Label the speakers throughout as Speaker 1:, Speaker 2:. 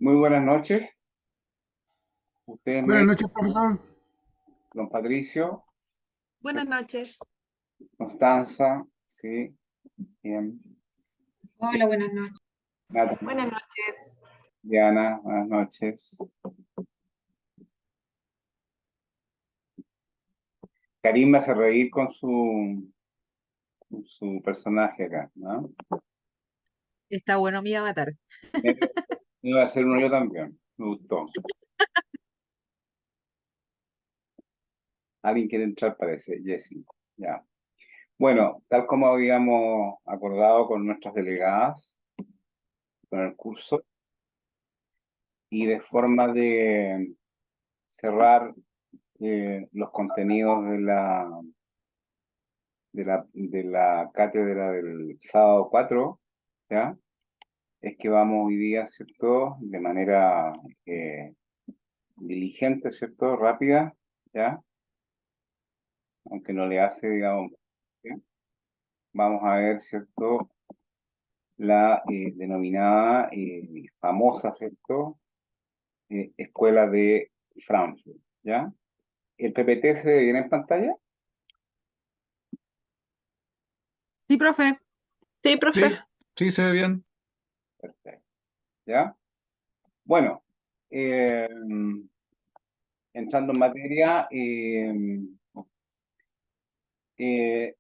Speaker 1: Muy buenas noches. Ustedes
Speaker 2: Buenas
Speaker 1: me,
Speaker 2: noches, profesor.
Speaker 1: don Patricio,
Speaker 3: Buenas noches.
Speaker 1: Constanza, sí, bien.
Speaker 4: Hola, buenas noches.
Speaker 1: Natalia,
Speaker 3: Buenas noches.
Speaker 1: Diana, buenas noches. Karim me hace reír con su personaje acá, ¿no?
Speaker 4: Está bueno mi avatar.
Speaker 1: Me me iba a hacer uno yo también, me gustó. Alguien quiere entrar, parece, Jessy, ya. Bueno, tal como habíamos acordado con nuestras delegadas, con el curso, y de forma de cerrar los contenidos de la cátedra del sábado 4, ¿ya? Es que vamos hoy día, ¿cierto? De manera eh, diligente, ¿cierto? Rápida, ¿ya? Aunque no le hace, digamos, ¿ya? Vamos a ver, ¿cierto? La denominada famosa, ¿cierto? Escuela de Frankfurt, ¿ya? ¿El PPT se ve bien en pantalla?
Speaker 4: Sí, profe.
Speaker 3: Sí, profe.
Speaker 2: Sí, sí, se ve bien.
Speaker 1: Perfecto, ¿ya? Bueno, eh, entrando en materia,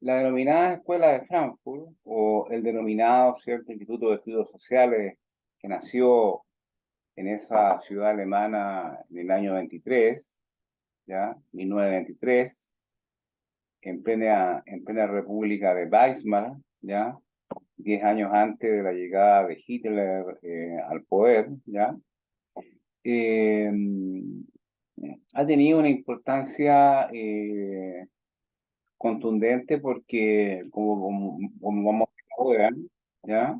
Speaker 1: la denominada Escuela de Frankfurt, o el denominado, ¿cierto?, Instituto de Estudios Sociales, que nació en esa ciudad alemana en el año 23, ¿ya? 1923, en plena República de Weimar, ¿ya? 10 años antes de la llegada de Hitler al poder, ¿ya? Eh, ha tenido una importancia contundente porque, como vamos a ver, ¿ya?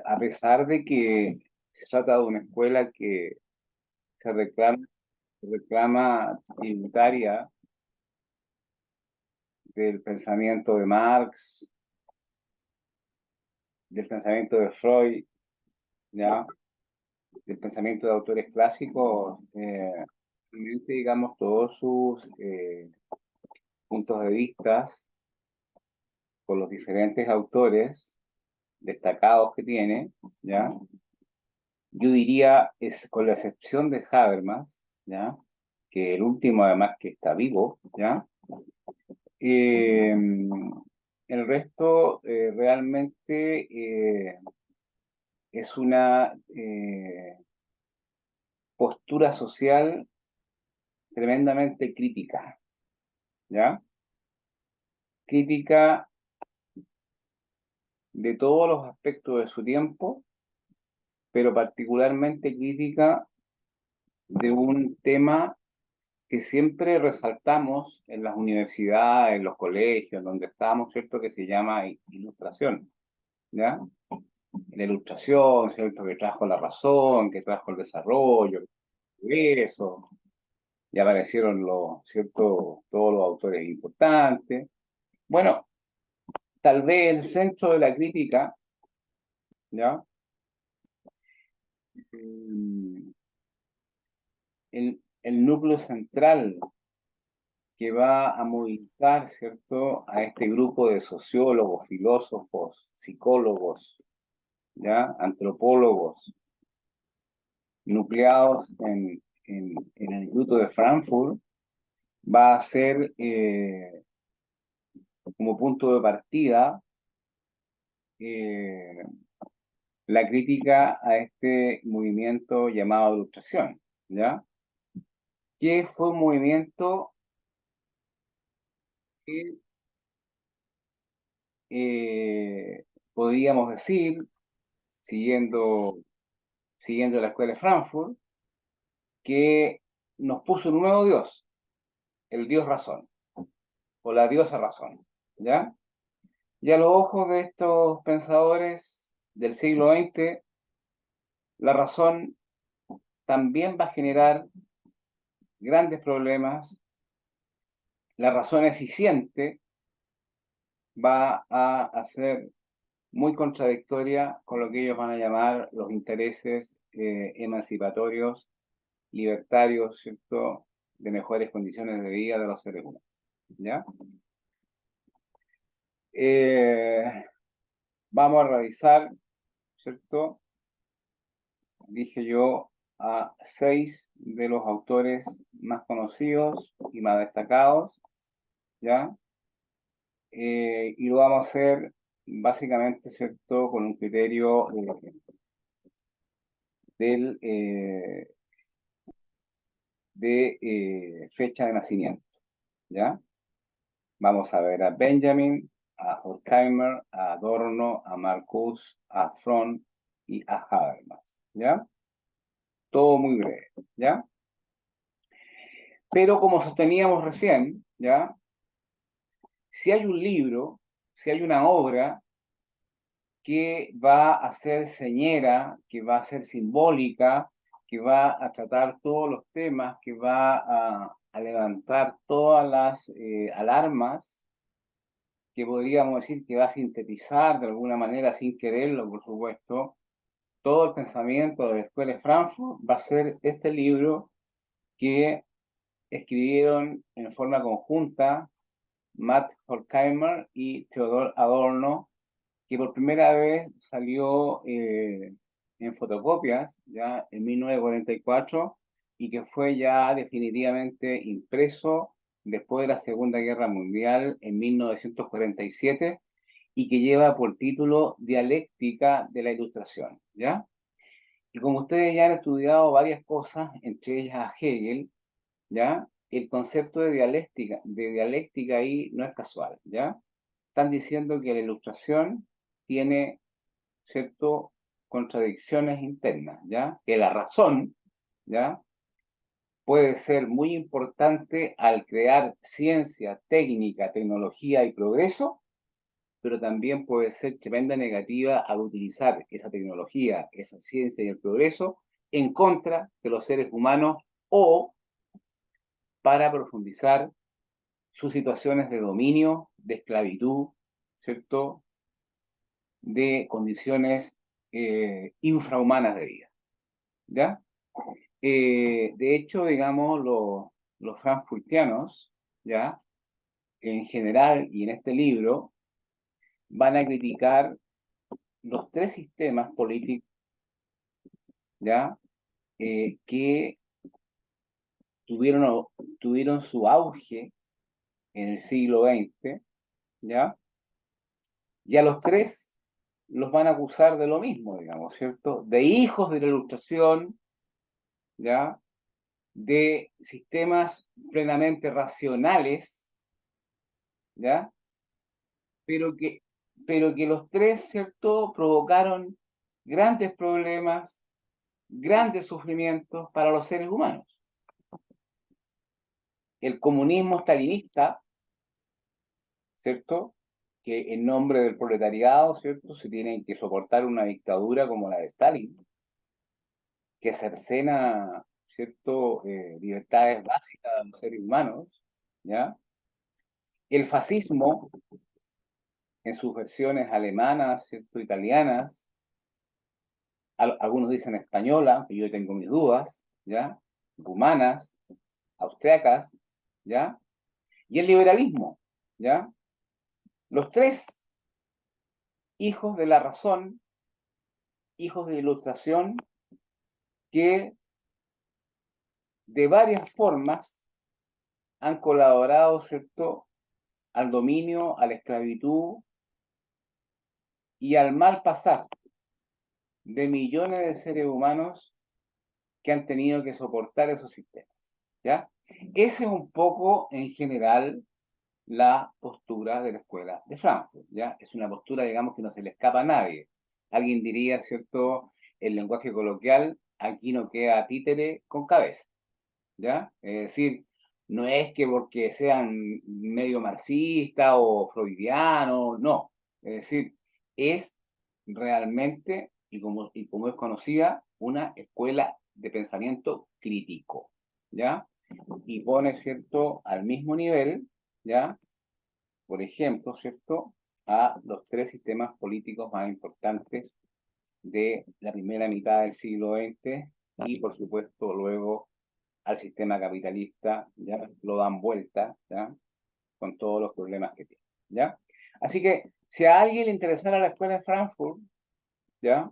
Speaker 1: A pesar de que se trata de una escuela que se reclama tributaria del pensamiento de Marx, del pensamiento de Freud, ¿ya? Del pensamiento de autores clásicos, realmente, digamos, todos sus puntos de vista con los diferentes autores destacados que tiene, ¿ya? Yo diría, es con la excepción de Habermas, ¿ya? Que el último además que está vivo, ¿ya? Eh, el resto realmente es una postura social tremendamente crítica, ¿ya? Crítica de todos los aspectos de su tiempo, pero particularmente crítica de un tema que siempre resaltamos en las universidades, en los colegios, donde estamos, ¿cierto? Que se llama ilustración, ¿ya? La ilustración, ¿cierto? Que trajo la razón, que trajo el desarrollo, eso, ya aparecieron ¿cierto? Todos los autores importantes. Bueno, tal vez el centro de la crítica, ¿ya? Mm, el núcleo central que va a movilizar, ¿cierto?, a este grupo de sociólogos, filósofos, psicólogos, ¿ya?, antropólogos, nucleados en el Instituto de Frankfurt, va a ser como punto de partida eh, la crítica a este movimiento llamado Ilustración, ¿ya? Que fue un movimiento que podríamos decir, siguiendo siguiendo la escuela de Frankfurt, que nos puso un nuevo Dios, el Dios razón, o la diosa razón, ¿ya? Y a los ojos de estos pensadores del siglo XX, la razón también va a generar grandes problemas, la razón eficiente va a hacer muy contradictoria con lo que ellos van a llamar los intereses emancipatorios, libertarios, ¿cierto?, de mejores condiciones de vida de los seres humanos, ¿ya? Vamos a revisar, ¿cierto?, dije yo, a 6 de los autores más conocidos y más destacados, ¿ya? Y lo vamos a hacer básicamente, ¿cierto?, con un criterio de fecha de nacimiento, ¿ya? Vamos a ver a Benjamin, a Horkheimer, a Adorno, a Marcuse, a Fromm y a Habermas, ¿ya? Todo muy breve, ¿ya? Pero como sosteníamos recién, ¿ya? Si hay un libro, si hay una obra que va a ser señera, que va a ser simbólica, que va a tratar todos los temas, que va a levantar todas las alarmas, que podríamos decir que va a sintetizar de alguna manera, sin quererlo, por supuesto, todo el pensamiento de la Escuela de Frankfurt, va a ser este libro que escribieron en forma conjunta Matt Horkheimer y Theodor Adorno, que por primera vez salió en fotocopias ya en 1944 y que fue ya definitivamente impreso después de la Segunda Guerra Mundial en 1947 y que lleva por título Dialéctica de la Ilustración, ¿ya? Y como ustedes ya han estudiado varias cosas, entre ellas a Hegel, ¿ya? El concepto de dialéctica ahí no es casual, ¿ya? Están diciendo que la ilustración tiene, ¿cierto?, contradicciones internas, ¿ya? Que la razón, ¿ya?, puede ser muy importante al crear ciencia, técnica, tecnología y progreso, pero también puede ser tremenda negativa al utilizar esa tecnología, esa ciencia y el progreso en contra de los seres humanos o para profundizar sus situaciones de dominio, de esclavitud, ¿cierto?, de condiciones infrahumanas de vida, ¿ya? De hecho, digamos, los frankfurtianos, ¿ya?, en general y en este libro, van a criticar los 3 sistemas políticos, ¿ya?, que tuvieron su auge en el siglo XX, ¿ya? Y a los 3 los van a acusar de lo mismo, digamos, ¿cierto? De hijos de la Ilustración, ¿ya? De sistemas plenamente racionales, ¿ya? Pero que, pero que los 3, ¿cierto?, provocaron grandes problemas, grandes sufrimientos para los seres humanos. El comunismo stalinista, ¿cierto?, que en nombre del proletariado, ¿cierto?, se tiene que soportar una dictadura como la de Stalin, que cercena, ¿cierto?, libertades básicas de los seres humanos, ¿ya? El fascismo, en sus versiones alemanas, ¿cierto?, italianas, algunos dicen española, que yo tengo mis dudas, ¿ya?, rumanas, austriacas, ¿ya? Y el liberalismo, ¿ya? Los 3 hijos de la razón, hijos de la ilustración, que de varias formas han colaborado, ¿cierto?, al dominio, a la esclavitud y al mal pasar de millones de seres humanos que han tenido que soportar esos sistemas, ¿ya? Esa es un poco, en general, la postura de la Escuela de Frankfurt, ¿ya? Es una postura, digamos, que no se le escapa a nadie. Alguien diría, ¿cierto?, el lenguaje coloquial, aquí no queda títere con cabeza, ¿ya? Es decir, no es que porque sean medio marxista o freudiano, no. Es decir, es realmente, y como es conocida, una escuela de pensamiento crítico, ¿ya? Y pone, ¿cierto?, al mismo nivel, ¿ya?, por ejemplo, ¿cierto?, a los tres sistemas políticos más importantes de la primera mitad del siglo XX y, por supuesto, luego al sistema capitalista, ¿ya? Lo dan vuelta, ¿ya? Con todos los problemas que tiene, ¿ya? Así que, si a alguien le interesara la escuela de Frankfurt, ¿ya?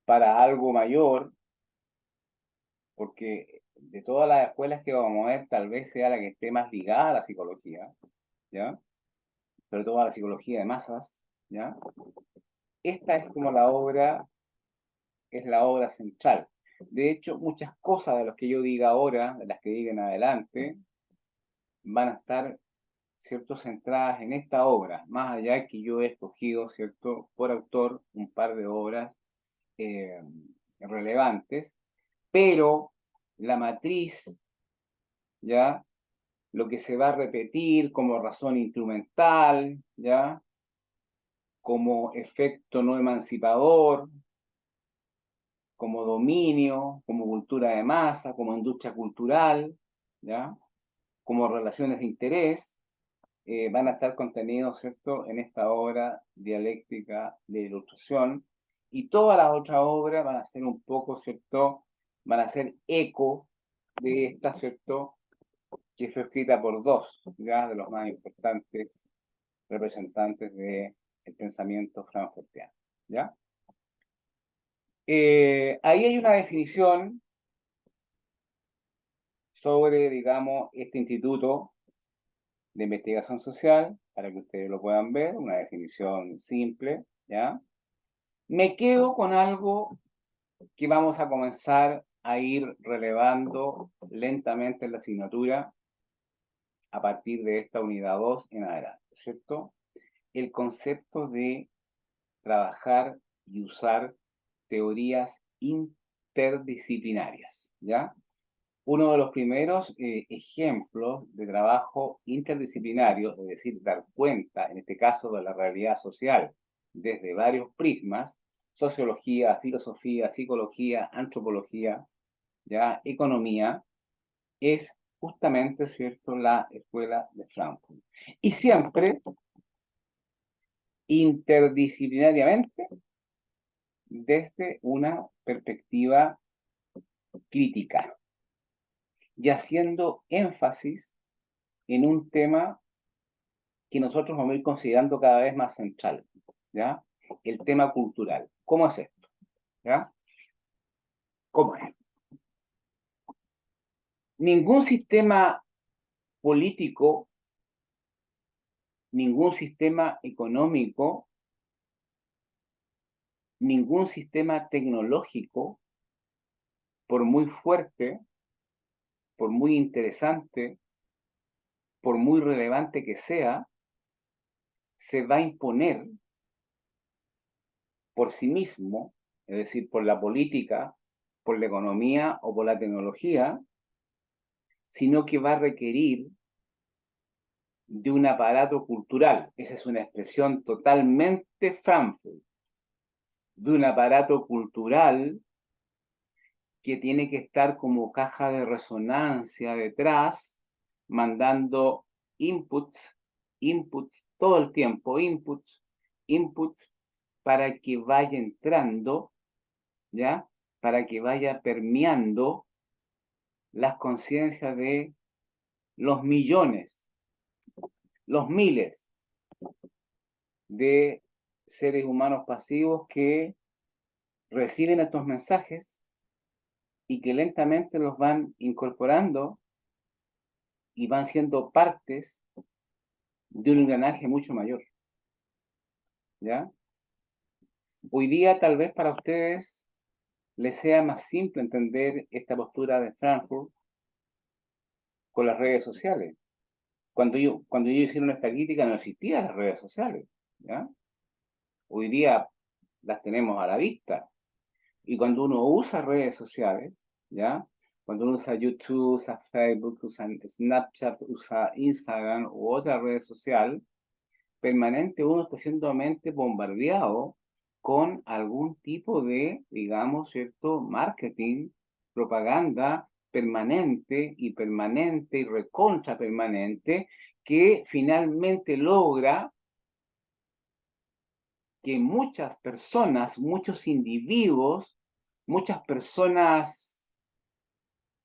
Speaker 1: Para algo mayor, porque de todas las escuelas que vamos a ver, tal vez sea la que esté más ligada a la psicología, ¿ya? Sobre todo a la psicología de masas, ¿ya? Esta es como es la obra central. De hecho, muchas cosas de las que yo diga ahora, de las que diga en adelante, van a estar, ¿cierto?, centradas en esta obra, más allá que yo he escogido, ¿cierto?, por autor un par de obras eh, relevantes, pero la matriz, ¿ya?, lo que se va a repetir como razón instrumental, ¿ya?, como efecto no emancipador, como dominio, como cultura de masa, como industria cultural, ¿ya?, como relaciones de interés, van a estar contenidos, ¿cierto?, en esta obra dialéctica de ilustración, y todas las otras obras van a ser un poco, ¿cierto?, van a ser eco de esta, ¿cierto?, que fue escrita por dos, ¿ya?, de los más importantes representantes del pensamiento frankfurtiano, ¿ya? Ahí hay una definición sobre, digamos, este instituto de investigación social, para que ustedes lo puedan ver, una definición simple, ¿ya? Me quedo con algo que vamos a comenzar a ir relevando lentamente en la asignatura a partir de esta unidad 2 en adelante, ¿cierto? El concepto de trabajar y usar teorías interdisciplinarias, ¿ya? Uno de los primeros ejemplos de trabajo interdisciplinario, es decir, dar cuenta, en este caso, de la realidad social desde varios prismas, sociología, filosofía, psicología, antropología, ya, economía, es justamente, ¿cierto?, la escuela de Frankfurt. Y siempre interdisciplinariamente desde una perspectiva crítica y haciendo énfasis en un tema que nosotros vamos a ir considerando cada vez más central, ¿ya? El tema cultural. ¿Cómo es esto? ¿Ya? ¿Cómo es? Ningún sistema político, ningún sistema económico, ningún sistema tecnológico, por muy fuerte, por muy interesante, por muy relevante que sea, se va a imponer por sí mismo, es decir, por la política, por la economía o por la tecnología, sino que va a requerir de un aparato cultural. Esa es una expresión totalmente Frankfurt, de un aparato cultural que tiene que estar como caja de resonancia detrás, mandando inputs todo el tiempo, inputs, para que vaya entrando, ¿ya? Para que vaya permeando las conciencias de los millones, los miles de seres humanos pasivos que reciben estos mensajes y que lentamente los van incorporando y van siendo partes de un engranaje mucho mayor, ¿ya? Hoy día tal vez para ustedes les sea más simple entender esta postura de Frankfurt con las redes sociales. Cuando ellos hicieron esta crítica no existían las redes sociales, ¿ya? Hoy día las tenemos a la vista. Y cuando uno usa redes sociales, ¿ya? Cuando uno usa YouTube, usa Facebook, usa Snapchat, usa Instagram u otra red social, permanente uno está siendo bombardeado con algún tipo de, digamos, cierto, marketing, propaganda permanente y recontra permanente que finalmente logra que muchas personas, muchos individuos, muchas personas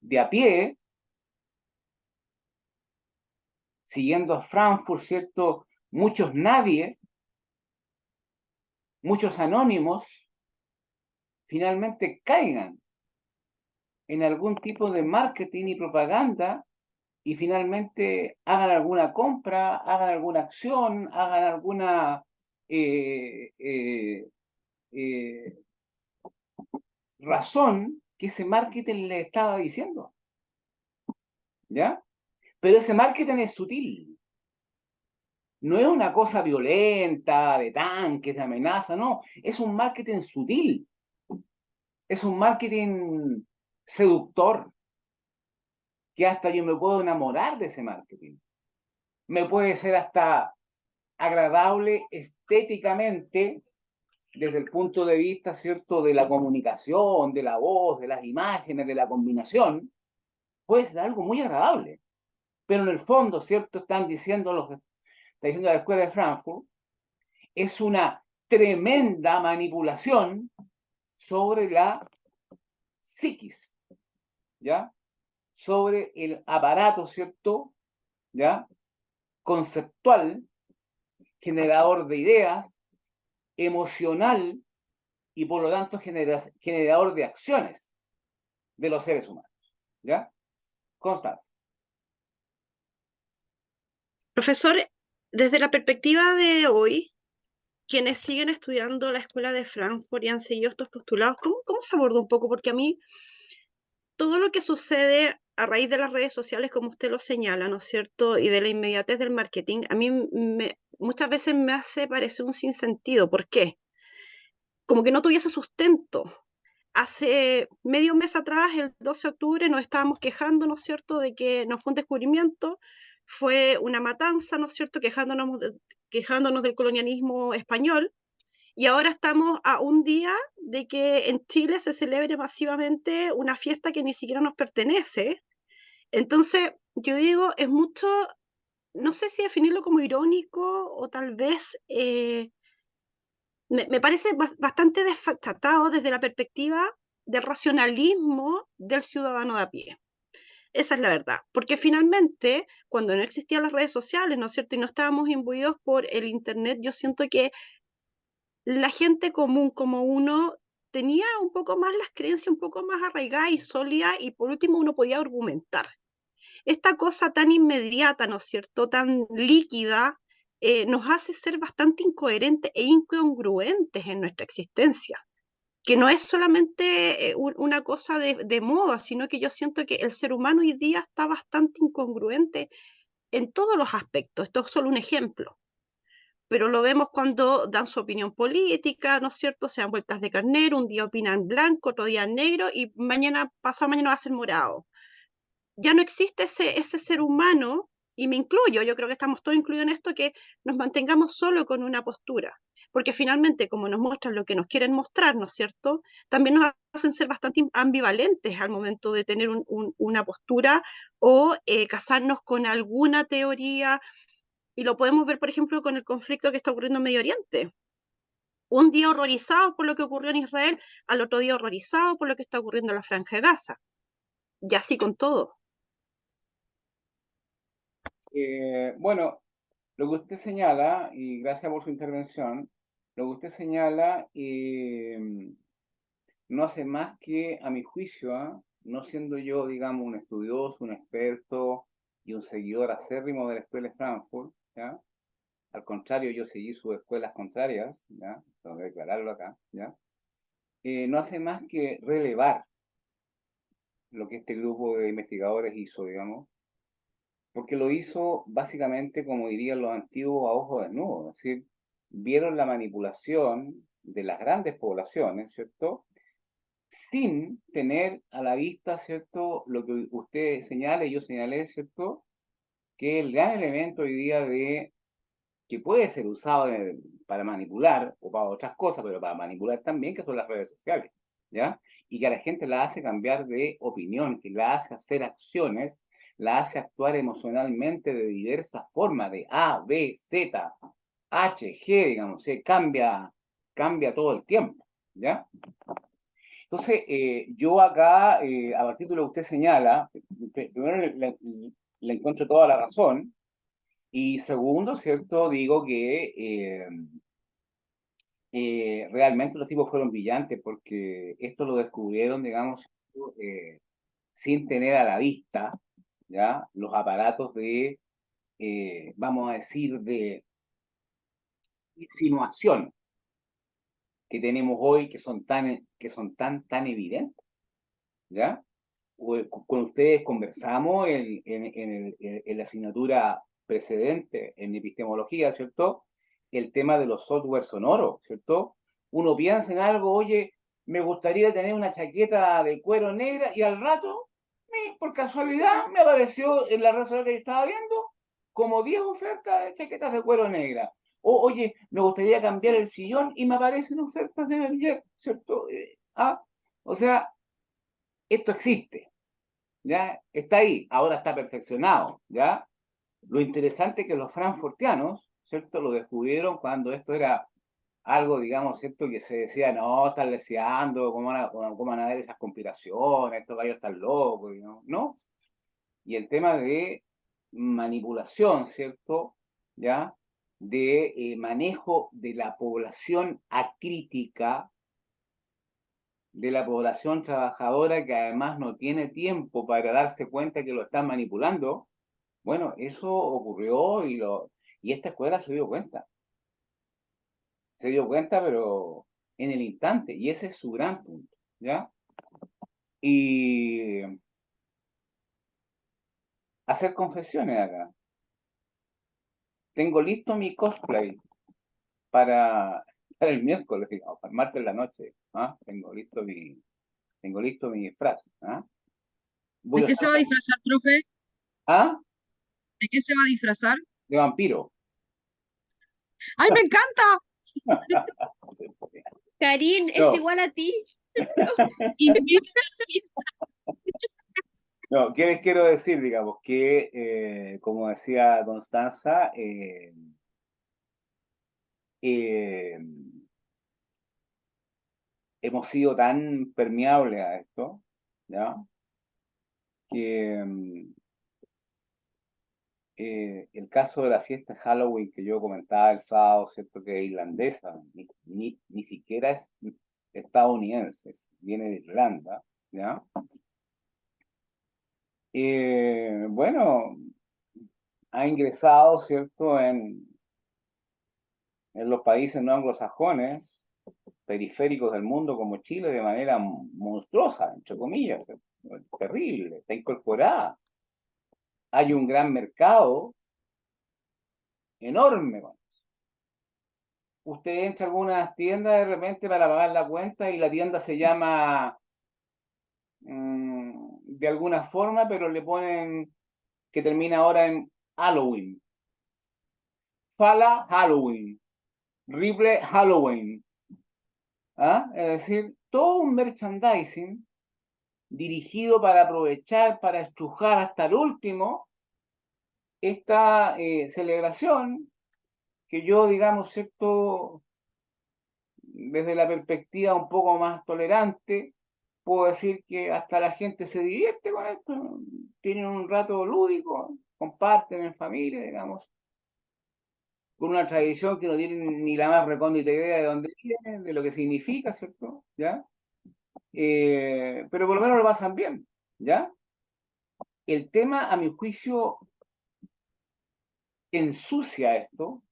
Speaker 1: de a pie, siguiendo a Frankfurt, ¿cierto? Muchos nadie, muchos anónimos, finalmente caigan en algún tipo de marketing y propaganda y finalmente hagan alguna compra, hagan alguna acción, hagan alguna razón que ese marketing le estaba diciendo, ¿ya? Pero ese marketing es sutil. No es una cosa violenta, de tanques, de amenaza, no. Es un marketing sutil. Es un marketing seductor, que hasta yo me puedo enamorar de ese marketing. Me puede ser hasta agradable estéticamente desde el punto de vista, ¿cierto?, de la comunicación, de la voz, de las imágenes, de la combinación. Puede ser algo muy agradable. Pero en el fondo, ¿cierto?, están diciendo está diciendo la Escuela de Frankfurt, es una tremenda manipulación sobre la psiquis, ¿ya? Sobre el aparato, ¿cierto?, ¿ya?, conceptual, generador de ideas, emocional y por lo tanto generador de acciones de los seres humanos, ¿ya? Constanza.
Speaker 3: Profesor, desde la perspectiva de hoy, quienes siguen estudiando la Escuela de Frankfurt y han seguido estos postulados, ¿cómo se aborda un poco? Porque a mí todo lo que sucede a raíz de las redes sociales, como usted lo señala, ¿no es cierto? Y de la inmediatez del marketing, a mí muchas veces me hace parecer un sinsentido. ¿Por qué? Como que no tuviese sustento. Hace medio mes atrás, el 12 de octubre, nos estábamos quejando, ¿no es cierto?, de que no fue un descubrimiento, fue una matanza, ¿no es cierto?, quejándonos del colonialismo español, y ahora estamos a un día de que en Chile se celebre masivamente una fiesta que ni siquiera nos pertenece. Entonces, yo digo, es mucho, no sé si definirlo como irónico o tal vez me parece bastante desfachatado desde la perspectiva del racionalismo del ciudadano de a pie. Esa es la verdad, porque finalmente, cuando no existían las redes sociales, ¿no es cierto?, y no estábamos imbuidos por el Internet, yo siento que la gente común como uno tenía un poco más las creencias un poco más arraigadas y sólidas, y por último uno podía argumentar. Esta cosa tan inmediata, ¿no es cierto?, tan líquida, nos hace ser bastante incoherentes e incongruentes en nuestra existencia, que no es solamente una cosa de moda, sino que yo siento que el ser humano hoy día está bastante incongruente en todos los aspectos. Esto es solo un ejemplo, pero lo vemos cuando dan su opinión política, ¿no es cierto? Se dan vueltas de carnero, un día opinan blanco, otro día negro, y pasado mañana va a ser morado. Ya no existe ese ser humano, y me incluyo, yo creo que estamos todos incluidos en esto, que nos mantengamos solo con una postura, porque finalmente, como nos muestran lo que nos quieren mostrar, ¿no es cierto?, también nos hacen ser bastante ambivalentes al momento de tener una postura o casarnos con alguna teoría, y lo podemos ver, por ejemplo, con el conflicto que está ocurriendo en Medio Oriente. Un día horrorizado por lo que ocurrió en Israel, al otro día horrorizado por lo que está ocurriendo en la Franja de Gaza, y así con todo.
Speaker 1: Bueno, lo que usted señala, y gracias por su intervención, lo que usted señala no hace más que, a mi juicio, no siendo yo, digamos, un estudioso, un experto y un seguidor acérrimo de la Escuela de Frankfurt, ¿ya? Al contrario, yo seguí sus escuelas contrarias, ¿ya? Tengo que declararlo acá, ¿ya? No hace más que relevar lo que este grupo de investigadores hizo, digamos, porque lo hizo básicamente, como dirían los antiguos, a ojo desnudo, es decir, vieron la manipulación de las grandes poblaciones, ¿cierto?, sin tener a la vista, ¿cierto?, lo que usted señala y yo señalé, ¿cierto?, que el gran elemento hoy día que puede ser usado para manipular o para otras cosas, pero para manipular también, que son las redes sociales. ¿ya? Y que a la gente la hace cambiar de opinión, que la hace hacer acciones, la hace actuar emocionalmente de diversas formas, de A, B, Z, H, G, digamos, cambia todo el tiempo, ¿ya? Entonces, yo acá, a partir de lo que usted señala, primero le encuentro toda la razón, y segundo, ¿cierto? Digo que realmente los tipos fueron brillantes porque esto lo descubrieron, digamos, eh, sin tener a la vista, ¿ya? Los aparatos de, vamos a decir, de insinuación que tenemos hoy, que son tan evidentes, ¿ya? Con ustedes conversamos en la asignatura precedente en epistemología, ¿cierto? El tema de los software sonoros, ¿cierto? Uno piensa en algo, oye, me gustaría tener una chaqueta de cuero negra y al rato, por casualidad, me apareció en la red social que yo estaba viendo como 10 ofertas de chaquetas de cuero negra. O, oye, me gustaría cambiar el sillón y me aparecen ofertas de Berger, ¿cierto? O sea, esto existe. ¿Ya? Está ahí, ahora está perfeccionado, ¿ya? Lo interesante es que los frankfurtianos, ¿cierto? Lo descubrieron cuando esto era algo, digamos, ¿cierto? Que se decía, no, están leseando, ¿cómo van a ver esas conspiraciones? Estos gallos están locos, ¿no? ¿No? Y el tema de manipulación, ¿cierto? ¿Ya? De manejo de la población acrítica, de la población trabajadora que además no tiene tiempo para darse cuenta que lo están manipulando. Bueno, eso ocurrió y esta escuela se dio cuenta, pero en el instante, y ese es su gran punto, ¿ya? Y hacer confesiones acá. Tengo listo mi cosplay para, para el miércoles, digamos, para el martes en la noche. ¿Ah? Tengo listo mi disfraz. ¿Ah? Voy
Speaker 4: ¿De
Speaker 1: a
Speaker 4: qué
Speaker 1: usar
Speaker 4: se va a disfrazar, profe?
Speaker 1: ¿Ah?
Speaker 4: ¿De qué se va a disfrazar?
Speaker 1: De vampiro.
Speaker 4: ¡Ay, me encanta!
Speaker 2: Karin, es
Speaker 1: No,
Speaker 2: igual a ti.
Speaker 4: Invítame a la fiesta.
Speaker 1: no, ¿qué les quiero decir? Digamos que, como decía Constanza, eh, hemos sido tan permeables a esto, ¿ya? Que el caso de la fiesta de Halloween que yo comentaba el sábado, ¿cierto? Que es irlandesa, ni siquiera es estadounidense, viene de Irlanda, ¿ya? Bueno, ha ingresado, ¿cierto? En los países no anglosajones, periféricos del mundo como Chile, de manera monstruosa, entre comillas, terrible, está incorporada. Hay un gran mercado enorme. Bueno. Usted entra a algunas tiendas de repente para pagar la cuenta y la tienda se llama de alguna forma, pero le ponen que termina ahora en Halloween. Fala Halloween, Ripple Halloween. ¿Ah? Es decir, todo un merchandising dirigido para aprovechar, para estrujar hasta el último esta celebración que yo, digamos, ¿cierto? Desde la perspectiva un poco más tolerante, puedo decir que hasta la gente se divierte con esto, tienen un rato lúdico, comparten en familia, digamos, con una tradición que no tienen ni la más recóndita idea de dónde viene, de lo que significa, ¿cierto? ¿Ya? Pero por lo menos lo pasan bien, ¿ya? El tema, a mi juicio, ensucia esto,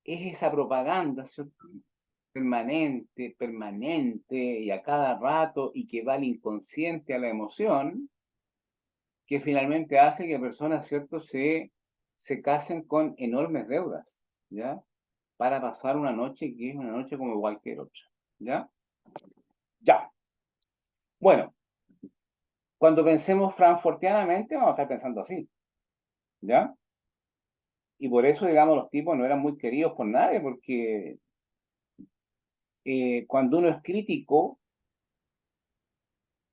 Speaker 1: es esa propaganda, ¿cierto? Permanente y a cada rato y que va al inconsciente, a la emoción, que finalmente hace que personas, ¿cierto?, se casen con enormes deudas, ¿ya? Para pasar una noche que es una noche como cualquier otra, ¿ya? Ya. Bueno, cuando pensemos frankfurtianamente, vamos a estar pensando así, ¿ya? Y por eso, digamos, los tipos no eran muy queridos por nadie, porque cuando uno es crítico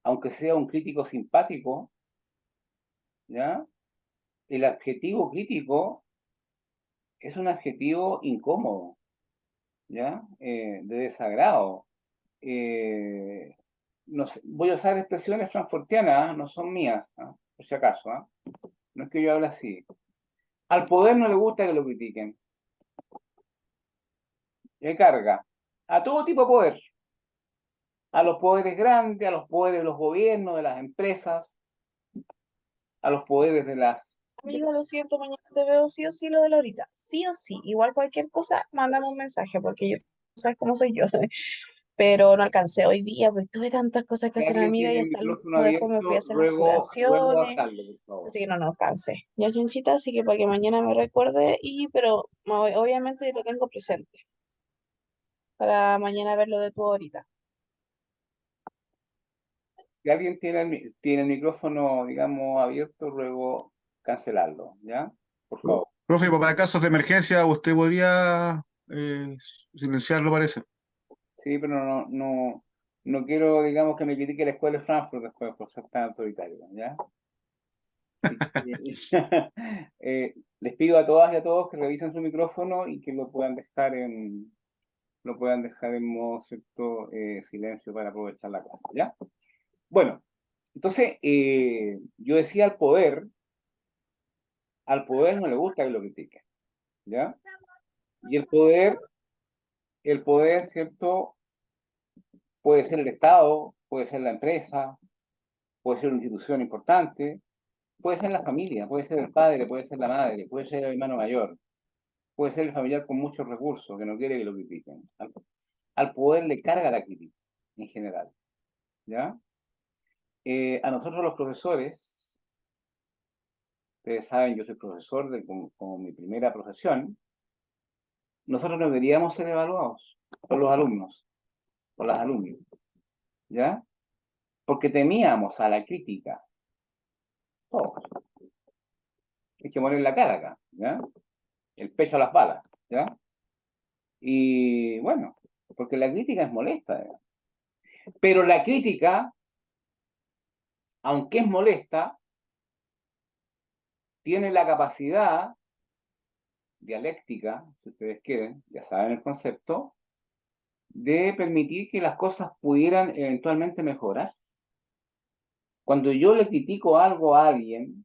Speaker 1: aunque sea un crítico simpático, ¿ya? El adjetivo crítico es un adjetivo incómodo, ¿ya? De desagrado. Eh, no sé, voy a usar expresiones frankfurtianas, no son mías, ¿ah? Por si acaso, ¿ah? No es que yo hable así. Al poder no le gusta que lo critiquen. Le carga. A todo tipo de poder. A los poderes grandes, a los poderes de los gobiernos, de las empresas, a los poderes de las...
Speaker 2: Amigo, lo siento, mañana te veo sí o sí lo de la ahorita. Sí o sí. Igual cualquier cosa, mándame un mensaje porque yo, sabes cómo soy yo. Pero no alcancé hoy día, pues tuve tantas cosas que
Speaker 1: Si
Speaker 2: hacer,
Speaker 1: alguien
Speaker 2: amiga, y
Speaker 1: tiene el
Speaker 2: hasta
Speaker 1: micrófono
Speaker 2: luego después me fui a
Speaker 1: abierto,
Speaker 2: hacer las
Speaker 1: ruego
Speaker 2: curaciones,
Speaker 1: bajarlo, por favor.
Speaker 2: así que no alcancé. Ya, Chinchita, así que para que mañana me recuerde, pero obviamente lo tengo presente para mañana ver lo de tu ahorita.
Speaker 1: Si alguien tiene el micrófono, digamos, abierto, ruego cancelarlo, ¿ya? Por favor.
Speaker 5: Profe, para casos de emergencia, usted podría eh, silenciarlo, parece.
Speaker 1: Sí, pero no quiero, digamos, que me critique la escuela de Frankfurt después por ser tan autoritario, ¿ya? Así que, les pido a todas y a todos que revisen su micrófono y que lo puedan dejar en modo cierto silencio para aprovechar la clase, ¿ya? Bueno, entonces yo decía al poder no le gusta que lo critiquen, ¿ya? Y el poder, ¿cierto? Puede ser el Estado, puede ser la empresa, puede ser una institución importante, puede ser la familia, puede ser el padre, puede ser la madre, puede ser el hermano mayor, puede ser el familiar con muchos recursos que no quiere que lo critiquen. Al poder le carga la crítica, en general, ¿ya? A nosotros los profesores, ustedes saben, yo soy profesor como mi primera profesión, nosotros no deberíamos ser evaluados por los alumnos, por las alumnas, ¿ya? Porque temíamos a la crítica, todos. Hay que poner la cara acá, ¿ya? El pecho a las balas, ¿ya? Y bueno, porque la crítica es molesta, ¿ya? Pero la crítica, aunque es molesta, tiene la capacidad dialéctica, si ustedes quieren, ya saben el concepto, de permitir que las cosas pudieran eventualmente mejorar. Cuando yo le critico algo a alguien,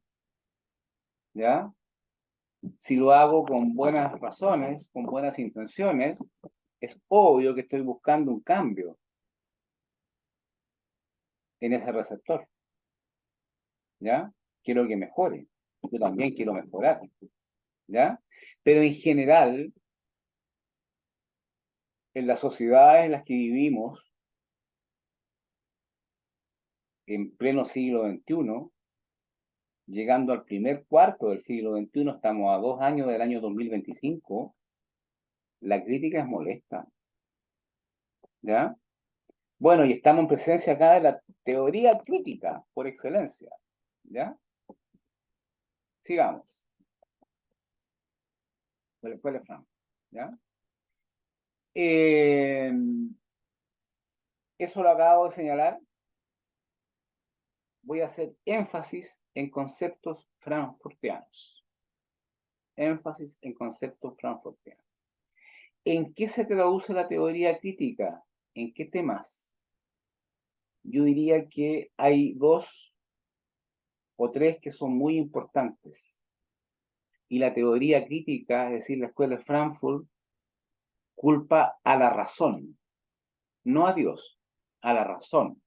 Speaker 1: ¿ya? Si lo hago con buenas razones, con buenas intenciones, es obvio que estoy buscando un cambio en ese receptor, ¿ya? Quiero que mejore, yo también quiero mejorar, ¿ya? Pero en general, en las sociedades en las que vivimos, en pleno siglo XXI, llegando al primer cuarto del siglo XXI, estamos a 2 años del año 2025, la crítica es molesta, ¿ya? Bueno, y estamos en presencia acá de la teoría crítica por excelencia, ¿ya? Sigamos. Después de Frank, ¿ya? Eso lo acabo de señalar. Voy a hacer énfasis en conceptos frankfurtianos. Énfasis en conceptos frankfurtianos. ¿En qué se traduce la teoría crítica? ¿En qué temas? Yo diría que hay 2 o 3 que son muy importantes. Y la teoría crítica, es decir, la escuela de Frankfurt, culpa a la razón, no a Dios, a la razón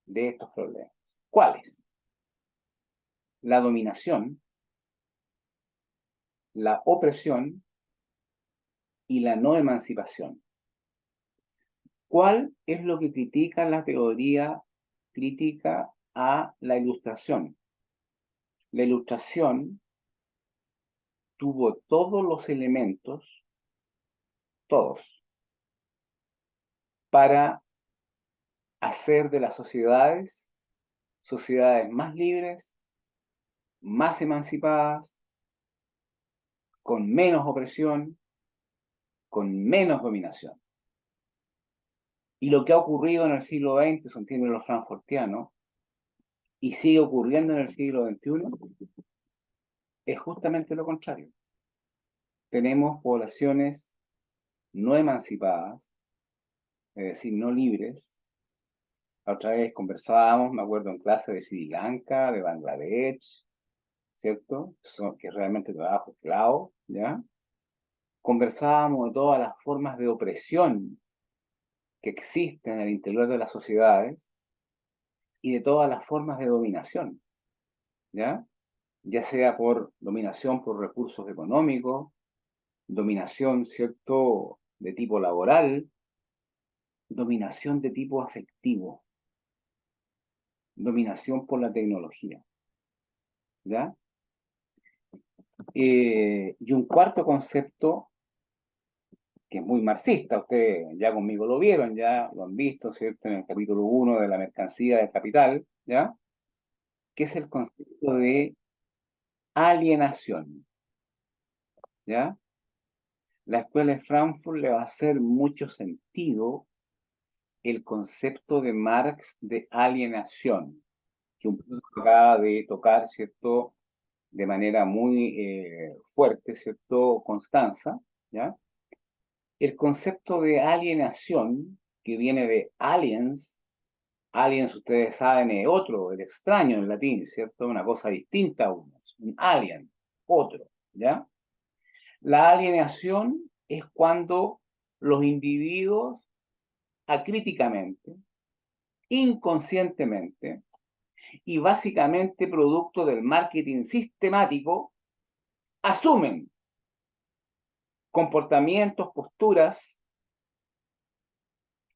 Speaker 1: de estos problemas. ¿Cuáles? La dominación, la opresión y la no emancipación. ¿Cuál es lo que critica la teoría crítica a la ilustración? La ilustración tuvo todos los elementos, todos, para hacer de las sociedades más libres, más emancipadas, con menos opresión, con menos dominación. Y lo que ha ocurrido en el siglo XX, son los frankfurtianos, y sigue ocurriendo en el siglo XXI, es justamente lo contrario. Tenemos poblaciones no emancipadas, es decir, no libres. La otra vez conversábamos, me acuerdo en clase de Sri Lanka, de Bangladesh, ¿cierto? Que realmente trabajo esclavo, ¿ya? Conversábamos de todas las formas de opresión que existen al interior de las sociedades y de todas las formas de dominación, ¿ya? Ya sea por dominación por recursos económicos, dominación, ¿cierto?, de tipo laboral, dominación de tipo afectivo, dominación por la tecnología, ¿ya? Y un cuarto concepto que es muy marxista, ustedes ya conmigo lo vieron, ya lo han visto, ¿cierto?, en el capítulo 1 de la mercancía del capital, ¿ya? Que es el concepto de alienación, ¿ya? La escuela de Frankfurt le va a hacer mucho sentido el concepto de Marx de alienación, que un poco acaba de tocar, ¿cierto?, de manera muy fuerte, ¿cierto?, Constanza, ¿ya? El concepto de alienación, que viene de aliens, aliens ustedes saben es otro, el extraño en latín, ¿cierto?, una cosa distinta a uno, un alien, otro, ¿ya? La alienación es cuando los individuos acríticamente, inconscientemente y básicamente producto del marketing sistemático, asumen comportamientos, posturas,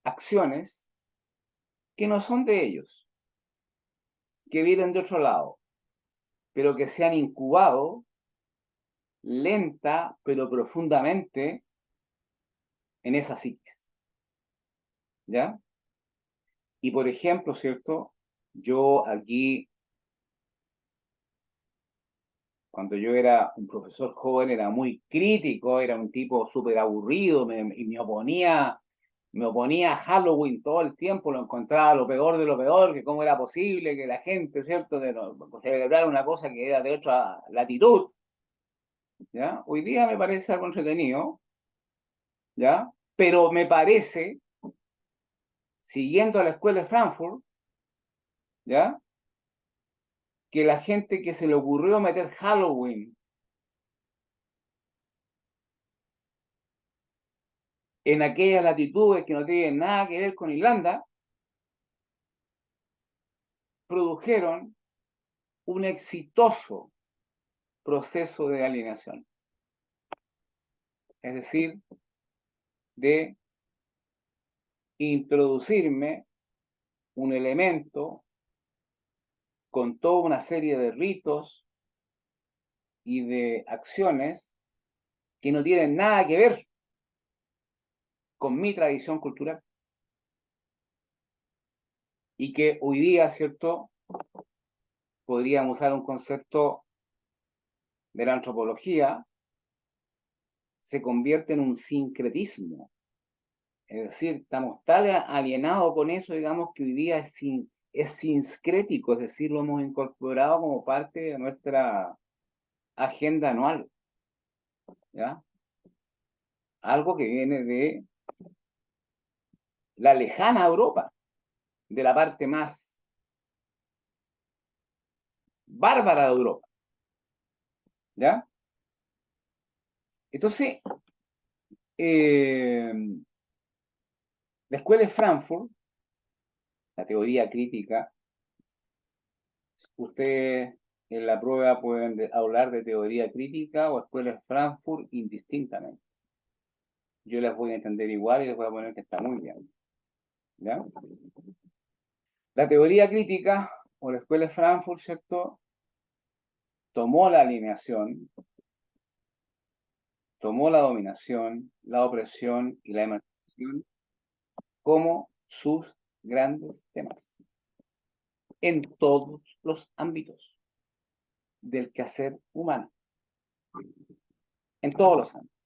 Speaker 1: acciones que no son de ellos, que vienen de otro lado, pero que se han incubado lenta pero profundamente en esa psiquis, ¿ya? Y por ejemplo, ¿cierto? Yo aquí, cuando yo era un profesor joven, era muy crítico, era un tipo súper aburrido, y me oponía a Halloween todo el tiempo, lo encontraba lo peor de lo peor, que cómo era posible que la gente, ¿cierto?, de celebrar una cosa que era de otra latitud, ¿ya? Hoy día me parece algo entretenido, ¿ya? Pero me parece, siguiendo a la escuela de Frankfurt, ¿ya?, que la gente que se le ocurrió meter Halloween en aquellas latitudes que no tienen nada que ver con Irlanda, produjeron un exitoso proceso de alienación. Es decir, de introducirme un elemento con toda una serie de ritos y de acciones que no tienen nada que ver con mi tradición cultural. Y que hoy día, ¿cierto?, podríamos usar un concepto de la antropología, se convierte en un sincretismo. Es decir, estamos tan alienados con eso, digamos, que hoy día es sincrético, es decir, lo hemos incorporado como parte de nuestra agenda anual, ¿ya? Algo que viene de la lejana Europa, de la parte más bárbara de Europa, ¿ya? Entonces, la escuela de Frankfurt, la teoría crítica, ustedes en la prueba pueden hablar de teoría crítica o escuela de Frankfurt indistintamente. Yo las voy a entender igual y les voy a poner que está muy bien, ¿ya? La teoría crítica o la escuela de Frankfurt, ¿cierto?, tomó la alineación, tomó la dominación, la opresión y la emancipación como sus grandes temas en todos los ámbitos del quehacer humano, en todos los ámbitos,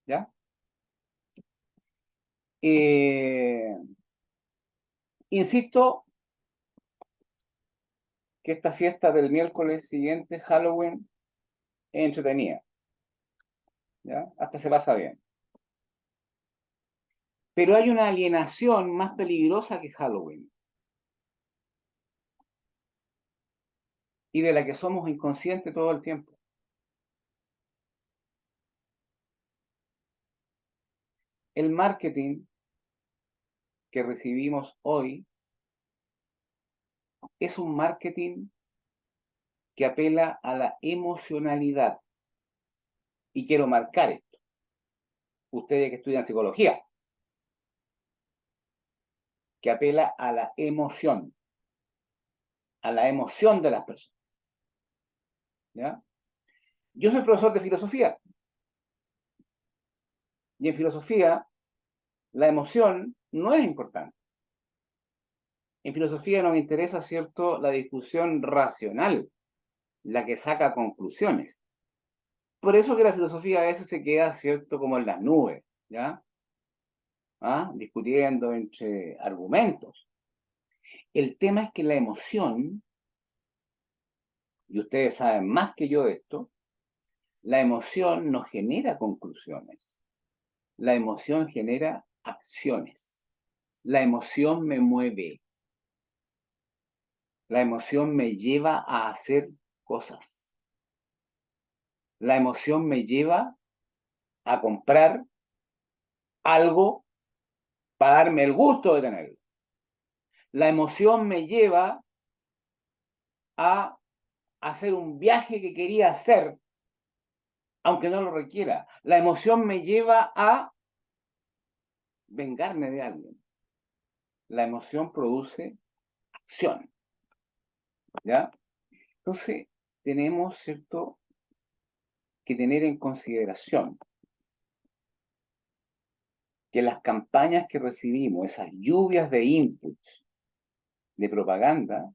Speaker 1: ¿ya? Insisto que esta fiesta del miércoles siguiente, Halloween, es entretenida, ¿ya? Hasta se pasa bien. Pero hay una alienación más peligrosa que Halloween y de la que somos inconscientes todo el tiempo. El marketing que recibimos hoy es un marketing que apela a la emocionalidad. Y quiero marcar esto. Ustedes que estudian psicología, que apela a la emoción de las personas. ¿Ya? Yo soy profesor de filosofía. Y en filosofía, la emoción no es importante. En filosofía no me interesa, ¿cierto?, la discusión racional, la que saca conclusiones. Por eso que la filosofía a veces se queda, ¿cierto?, como en las nubes, ¿ya? Discutiendo entre argumentos. El tema es que la emoción, y ustedes saben más que yo de esto, la emoción no genera conclusiones. La emoción genera acciones. La emoción me mueve. La emoción me lleva a hacer cosas. La emoción me lleva a comprar algo para darme el gusto de tenerlo. La emoción me lleva a hacer un viaje que quería hacer, aunque no lo requiera. La emoción me lleva a vengarme de alguien. La emoción produce acción, ¿ya? Entonces, tenemos, ¿cierto?, que tener en consideración que las campañas que recibimos, esas lluvias de inputs, de propaganda,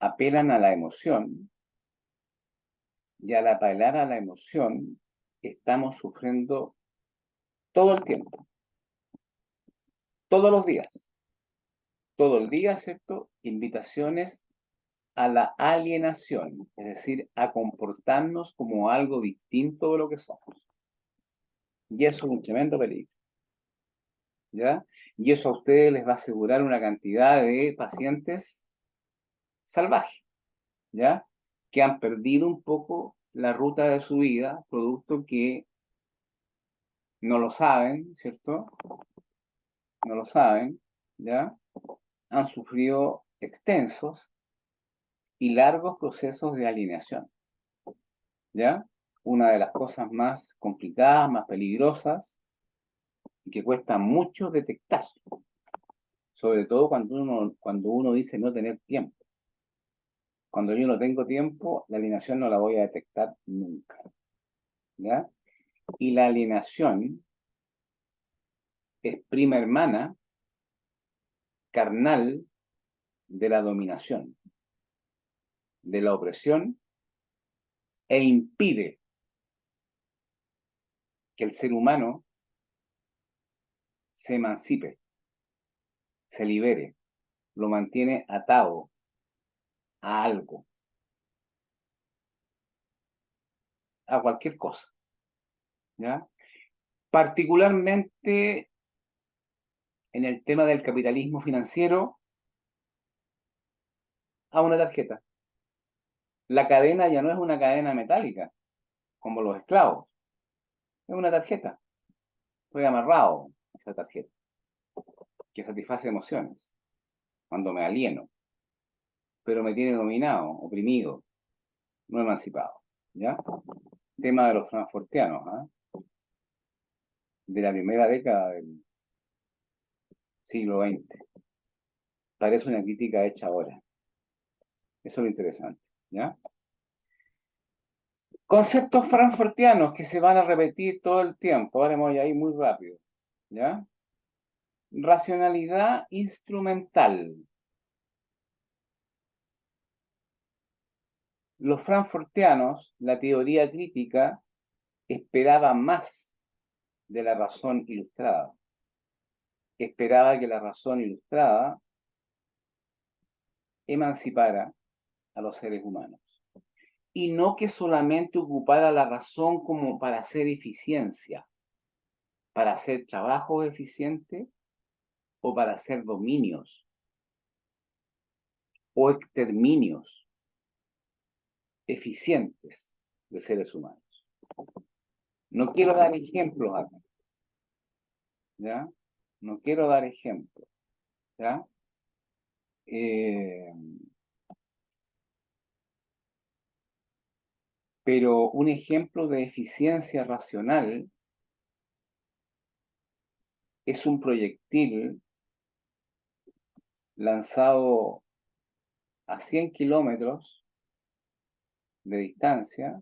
Speaker 1: apelan a la emoción, y al apelar a la emoción, estamos sufriendo todo el tiempo, todos los días, todo el día, ¿cierto?, invitaciones a la alienación, es decir, a comportarnos como algo distinto de lo que somos. Y eso es un tremendo peligro, ¿ya? Y eso a ustedes les va a asegurar una cantidad de pacientes salvajes, ¿ya? Que han perdido un poco la ruta de su vida, producto que no lo saben, ¿cierto? No lo saben, ¿ya? Han sufrido extensos y largos procesos de alineación, ¿ya? Una de las cosas más complicadas, más peligrosas, y que cuesta mucho detectar, sobre todo cuando uno dice no tener tiempo. Cuando yo no tengo tiempo, la alienación no la voy a detectar nunca, ¿ya? Y la alienación es prima hermana carnal de la dominación, de la opresión, e impide que el ser humano se emancipe, se libere, lo mantiene atado a algo, a cualquier cosa, ¿ya? Particularmente en el tema del capitalismo financiero, a una tarjeta. La cadena ya no es una cadena metálica, como los esclavos, es una tarjeta. Estoy amarrado a esa tarjeta, que satisface emociones, cuando me alieno, pero me tiene dominado, oprimido, no emancipado, ¿ya? Tema de los frankfurtianos, de la primera década del siglo XX. Parece una crítica hecha ahora. Eso es lo interesante, ¿ya? Conceptos frankfurtianos que se van a repetir todo el tiempo. Ahora me voy a ir muy rápido, ¿ya? Racionalidad instrumental. Los frankfurtianos, la teoría crítica, esperaba más de la razón ilustrada. Esperaba que la razón ilustrada emancipara a los seres humanos. Y no que solamente ocupara la razón como para hacer eficiencia, para hacer trabajo eficiente o para hacer dominios o exterminios eficientes de seres humanos. No quiero dar ejemplos acá, ¿ya? No quiero dar ejemplos, ¿ya? Pero un ejemplo de eficiencia racional es un proyectil lanzado a 100 kilómetros de distancia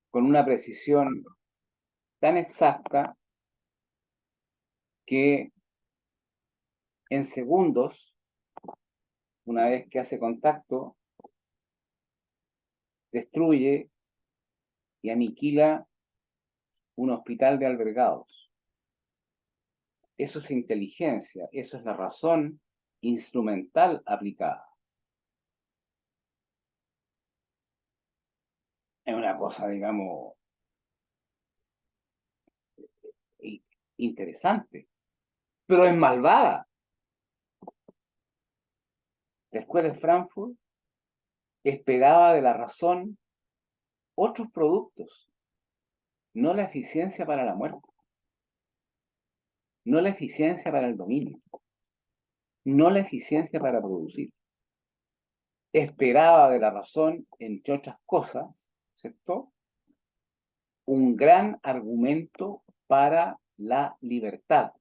Speaker 1: con una precisión tan exacta que en segundos, una vez que hace contacto, destruye y aniquila un hospital de albergados. Eso es inteligencia, eso es la razón instrumental aplicada. Es una cosa, digamos, interesante, pero es malvada. La escuela de Frankfurt esperaba de la razón otros productos, no la eficiencia para la muerte, no la eficiencia para el dominio, no la eficiencia para producir. Esperaba de la razón, entre otras cosas, ¿cierto?, un gran argumento para la libertad,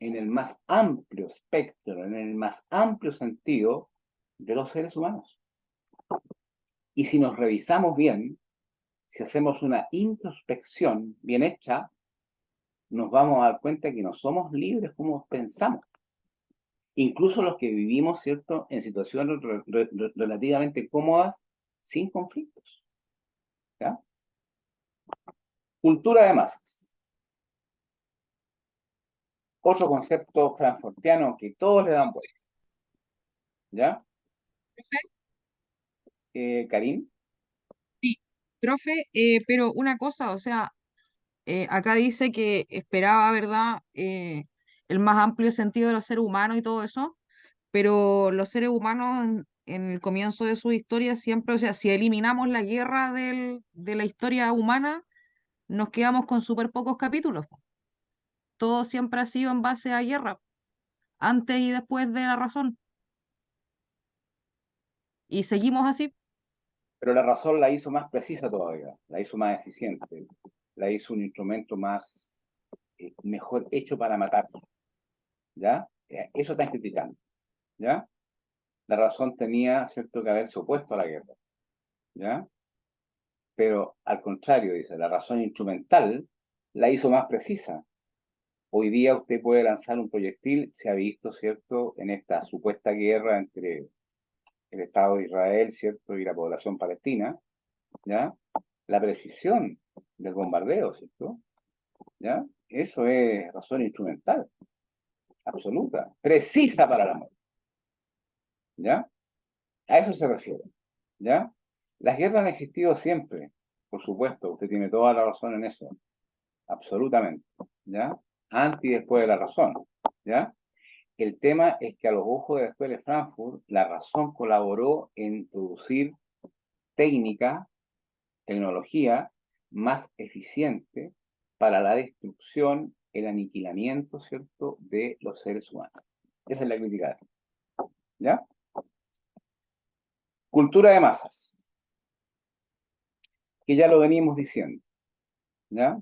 Speaker 1: en el más amplio espectro, en el más amplio sentido de los seres humanos. Y si nos revisamos bien, si hacemos una introspección bien hecha, nos vamos a dar cuenta que no somos libres como pensamos. Incluso los que vivimos, ¿cierto?, en situaciones relativamente cómodas, sin conflictos. ¿Ya? Cultura de masas. Otro concepto frankfurtiano que todos le dan vuelta. ¿Ya? Karim.
Speaker 4: Sí, profe, pero una cosa, o sea, acá dice que esperaba, ¿verdad? El más amplio sentido de los seres humanos y todo eso, pero los seres humanos en el comienzo de su historia siempre, o sea, si eliminamos la guerra de la historia humana, nos quedamos con súper pocos capítulos. Todo siempre ha sido en base a guerra, antes y después de la razón. Y seguimos así.
Speaker 1: Pero la razón la hizo más precisa todavía, la hizo más eficiente, la hizo un instrumento más, mejor hecho para matar. ¿Ya? Eso están criticando. ¿Ya? La razón tenía, ¿cierto?, que haberse opuesto a la guerra. ¿Ya? Pero al contrario, dice, la razón instrumental la hizo más precisa. Hoy día usted puede lanzar un proyectil, se ha visto, ¿cierto?, en esta supuesta guerra entre el Estado de Israel, ¿cierto?, y la población palestina, ¿ya? La precisión del bombardeo, ¿cierto? ¿Ya? Eso es razón instrumental, absoluta, precisa para la muerte. ¿Ya? A eso se refiere. ¿Ya? Las guerras han existido siempre, por supuesto, usted tiene toda la razón en eso, absolutamente. ¿Ya? Antes y después de la razón. ¿Ya? El tema es que a los ojos de la Escuela de Frankfurt, la razón colaboró en producir técnica, tecnología más eficiente para la destrucción, el aniquilamiento, ¿cierto?, de los seres humanos. Esa es la crítica. ¿Ya? Cultura de masas, que ya lo venimos diciendo. ¿Ya?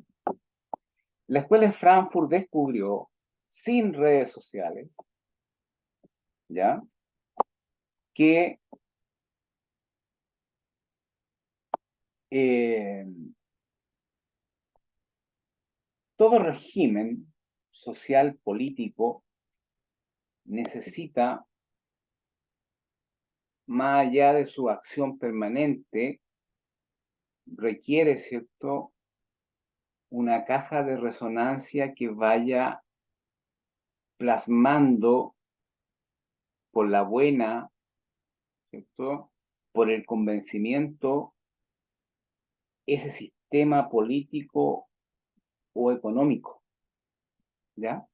Speaker 1: La Escuela de Frankfurt descubrió, sin redes sociales, ¿ya?, que todo régimen social, político, necesita, más allá de su acción permanente, requiere, ¿cierto?, una caja de resonancia que vaya plasmando por la buena, ¿cierto? Por el convencimiento, ese sistema político o económico, ¿ya?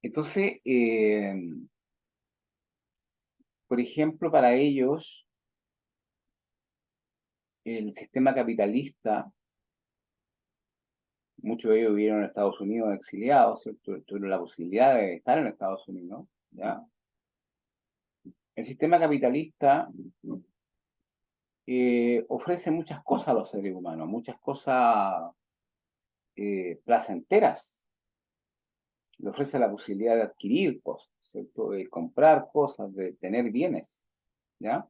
Speaker 1: Entonces, por ejemplo, para ellos, el sistema capitalista, muchos de ellos vivieron en Estados Unidos exiliados, ¿cierto? Tuvieron la posibilidad de estar en Estados Unidos, ¿ya? El sistema capitalista ofrece muchas cosas a los seres humanos, muchas cosas placenteras. Le ofrece la posibilidad de adquirir cosas, ¿cierto? De comprar cosas, de tener bienes, ¿ya?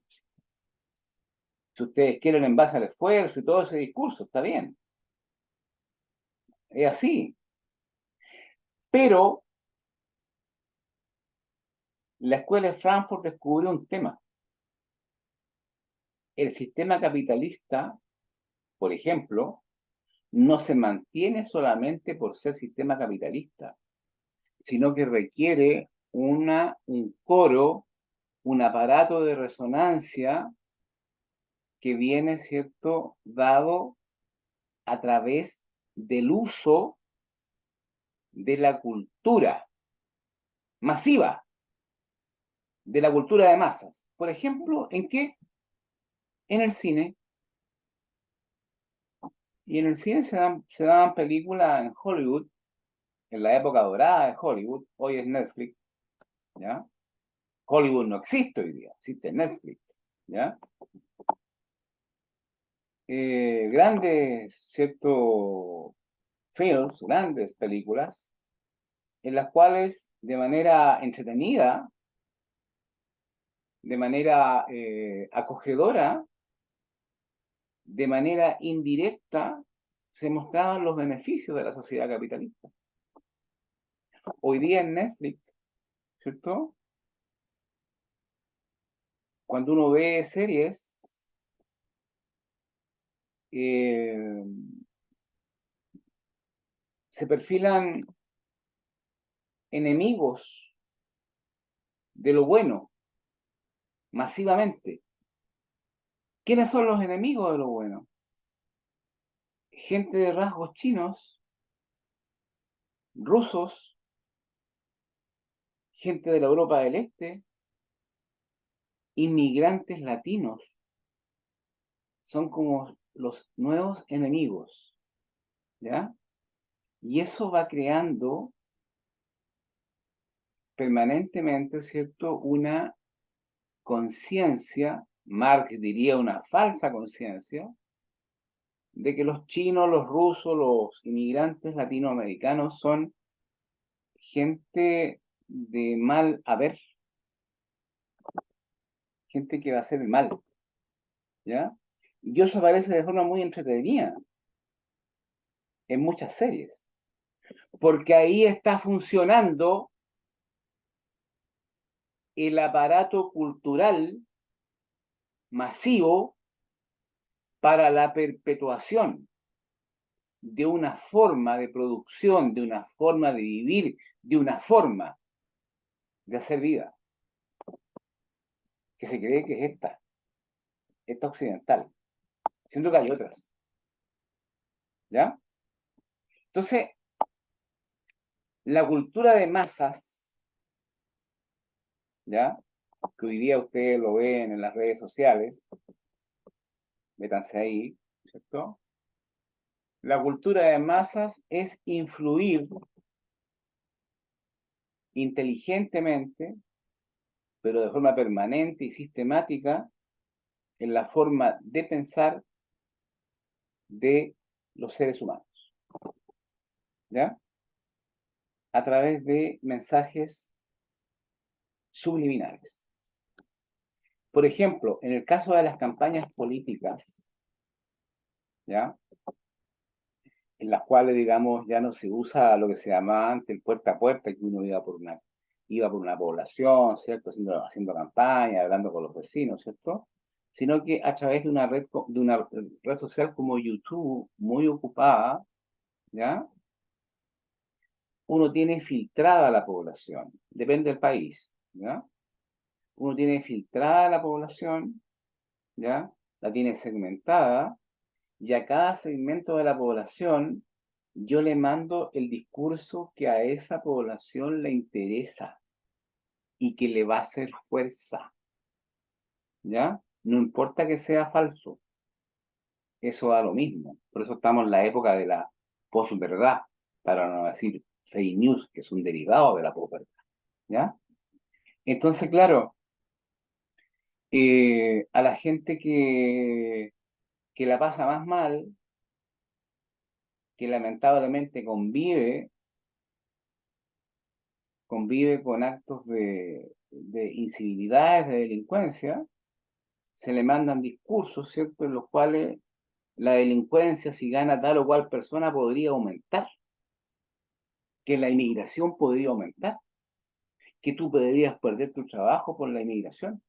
Speaker 1: Si ustedes quieren en base al esfuerzo y todo ese discurso, está bien. Es así. Pero la escuela de Frankfurt descubrió un tema. El sistema capitalista, por ejemplo, no se mantiene solamente por ser sistema capitalista, sino que requiere un coro, un aparato de resonancia que viene, ¿cierto?, dado a través del uso de la cultura masiva, de la cultura de masas. Por ejemplo, ¿en qué? En el cine. Y en el cine se daban películas en Hollywood, en la época dorada de Hollywood, hoy es Netflix, ¿ya? Hollywood no existe hoy día, existe Netflix, ¿ya? Grandes, ¿cierto? Films, grandes películas, en las cuales de manera entretenida, de manera acogedora, de manera indirecta, se mostraban los beneficios de la sociedad capitalista. Hoy día en Netflix, ¿cierto? Cuando uno ve series, se perfilan enemigos de lo bueno, masivamente. ¿Quiénes son los enemigos de lo bueno? Gente de rasgos chinos, rusos, gente de la Europa del Este, inmigrantes latinos. Son como los nuevos enemigos, ¿ya? Y eso va creando permanentemente, ¿cierto?, una conciencia, Marx diría una falsa conciencia, de que los chinos, los rusos, los inmigrantes latinoamericanos son gente de mal haber, gente que va a hacer el mal, ¿ya? Y eso aparece de forma muy entretenida en muchas series, porque ahí está funcionando el aparato cultural masivo para la perpetuación de una forma de producción, de una forma de vivir, de una forma de hacer vida, que se cree que es esta occidental, siendo que hay otras, ¿ya? Entonces, la cultura de masas, ¿ya?, que hoy día ustedes lo ven en las redes sociales, métanse ahí, ¿cierto? La cultura de masas es influir inteligentemente, pero de forma permanente y sistemática, en la forma de pensar de los seres humanos, ¿ya? A través de mensajes subliminales. Por ejemplo, en el caso de las campañas políticas, ¿ya?, en las cuales, digamos, ya no se usa lo que se llamaba antes el puerta a puerta, que uno iba por una población, ¿cierto?, haciendo campaña, hablando con los vecinos, ¿cierto?, sino que a través de una red social como YouTube, muy ocupada, ¿ya?, uno tiene filtrada a la población, depende del país, ¿ya? Uno tiene filtrada la población, ¿ya? La tiene segmentada, y a cada segmento de la población yo le mando el discurso que a esa población le interesa y que le va a hacer fuerza, ¿ya? No importa que sea falso, eso da lo mismo. Por eso estamos en la época de la posverdad, para no decir fake news, que es un derivado de la posverdad, ¿ya? Entonces, claro, a la gente que la pasa más mal, que lamentablemente convive con actos de incivilidades, de delincuencia, se le mandan discursos, ¿cierto?, en los cuales la delincuencia, si gana tal o cual persona, podría aumentar, que la inmigración podría aumentar, que tú podrías perder tu trabajo por la inmigración,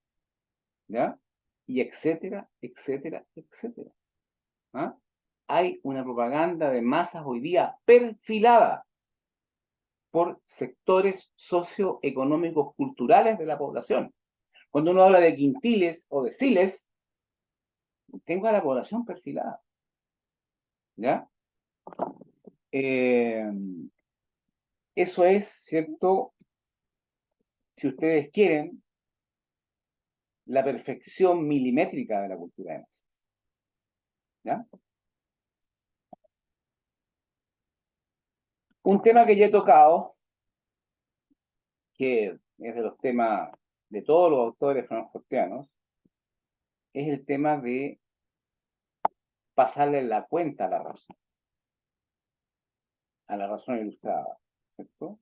Speaker 1: ¿ya? Y etcétera, etcétera, etcétera. ¿Ah? Hay una propaganda de masas hoy día perfilada por sectores socioeconómicos culturales de la población. Cuando uno habla de quintiles o de siles, tengo a la población perfilada, ¿ya? Eh, Eso es, ¿cierto? Si ustedes quieren, la perfección milimétrica de la cultura de masas, ¿ya? Un tema que ya he tocado, que es de los temas de todos los autores frankfurtianos, es el tema de pasarle la cuenta a la razón ilustrada, ¿cierto?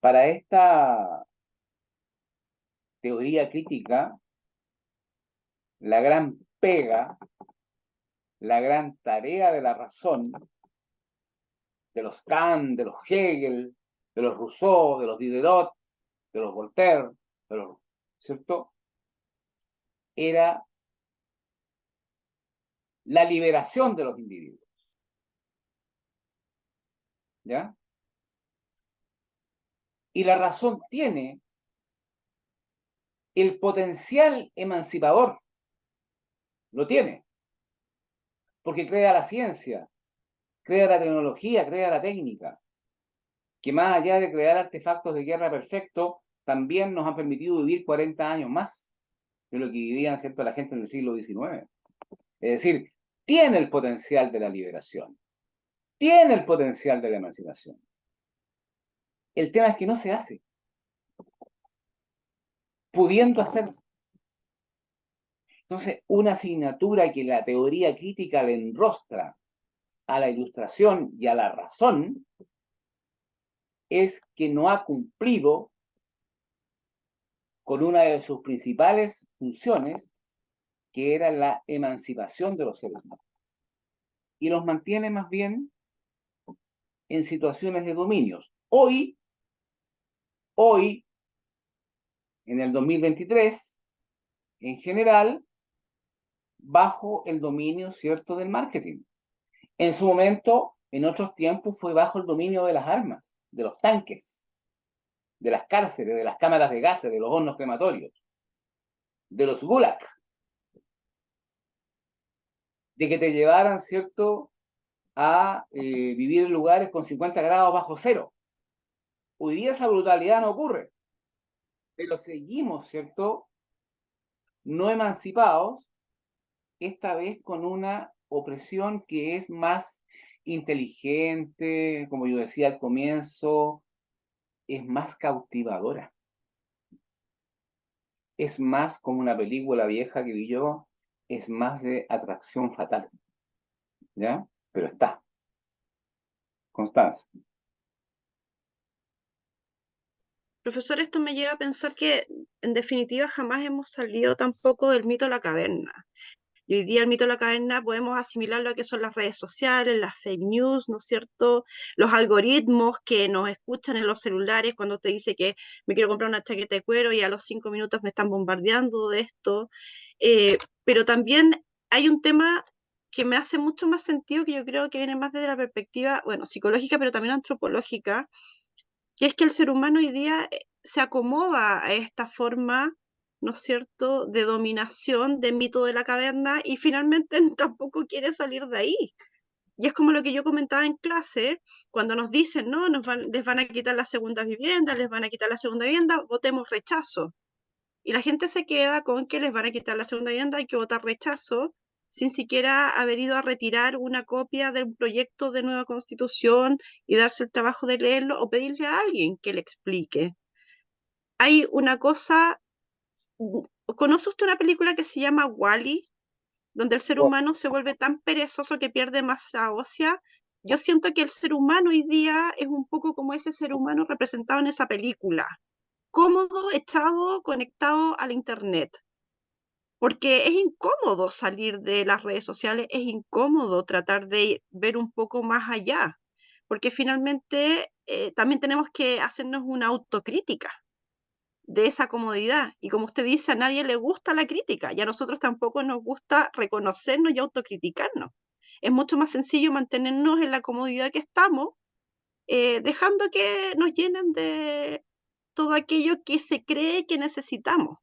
Speaker 1: Para esta teoría crítica, la gran pega, la gran tarea de la razón, de los Kant, de los Hegel, de los Rousseau, de los Diderot, de los Voltaire, ¿cierto? Era la liberación de los individuos, ¿ya? Y la razón tiene el potencial emancipador, lo tiene, porque crea la ciencia, crea la tecnología, crea la técnica, que más allá de crear artefactos de guerra perfectos, también nos han permitido vivir 40 años más de lo que vivían, ¿cierto?, la gente en el siglo XIX. Es decir, tiene el potencial de la liberación, tiene el potencial de la emancipación. El tema es que no se hace, pudiendo hacerse. Entonces, una asignatura que la teoría crítica le enrostra a la ilustración y a la razón es que no ha cumplido con una de sus principales funciones, que era la emancipación de los seres humanos. Y los mantiene más bien en situaciones de dominios. Hoy, en el 2023, en general, bajo el dominio, ¿cierto?, del marketing. En su momento, en otros tiempos, fue bajo el dominio de las armas, de los tanques, de las cárceles, de las cámaras de gases, de los hornos crematorios, de los gulag, de que te llevaran, ¿cierto?, a vivir en lugares con 50 grados bajo cero. Hoy día esa brutalidad no ocurre, pero seguimos, ¿cierto?, no emancipados, esta vez con una opresión que es más inteligente, como yo decía al comienzo, es más cautivadora. Es más como una película vieja que vi yo, es más de atracción fatal, ¿ya? Pero está. Constanza.
Speaker 3: Profesor, esto me lleva a pensar que en definitiva jamás hemos salido tampoco del mito de la caverna. Y hoy día el mito de la caverna podemos asimilarlo a que son las redes sociales, las fake news, ¿no es cierto? Los algoritmos que nos escuchan en los celulares cuando te dice que me quiero comprar una chaqueta de cuero y a los 5 minutos me están bombardeando de esto. Pero también hay un tema que me hace mucho más sentido, que yo creo que viene más desde la perspectiva, bueno, psicológica, pero también antropológica, que es que el ser humano hoy día se acomoda a esta forma, ¿no es cierto?, de dominación del mito de la caverna y finalmente tampoco quiere salir de ahí. Y es como lo que yo comentaba en clase, cuando nos dicen, no, les van a quitar las segundas viviendas, les van a quitar la segunda vivienda, votemos rechazo. Y la gente se queda con que les van a quitar la segunda vivienda, hay que votar rechazo, sin siquiera haber ido a retirar una copia del proyecto de nueva constitución y darse el trabajo de leerlo o pedirle a alguien que le explique. Hay una cosa, ¿conoce usted una película que se llama Wall-E? Donde el ser humano se vuelve tan perezoso que pierde masa ósea. Yo siento que el ser humano hoy día es un poco como ese ser humano representado en esa película, cómodo, echado, conectado al internet, porque es incómodo salir de las redes sociales, es incómodo tratar de ver un poco más allá, porque finalmente también tenemos que hacernos una autocrítica de esa comodidad. Y como usted dice, a nadie le gusta la crítica y a nosotros tampoco nos gusta reconocernos y autocriticarnos. Es mucho más sencillo mantenernos en la comodidad que estamos, dejando que nos llenen de todo aquello que se cree que necesitamos.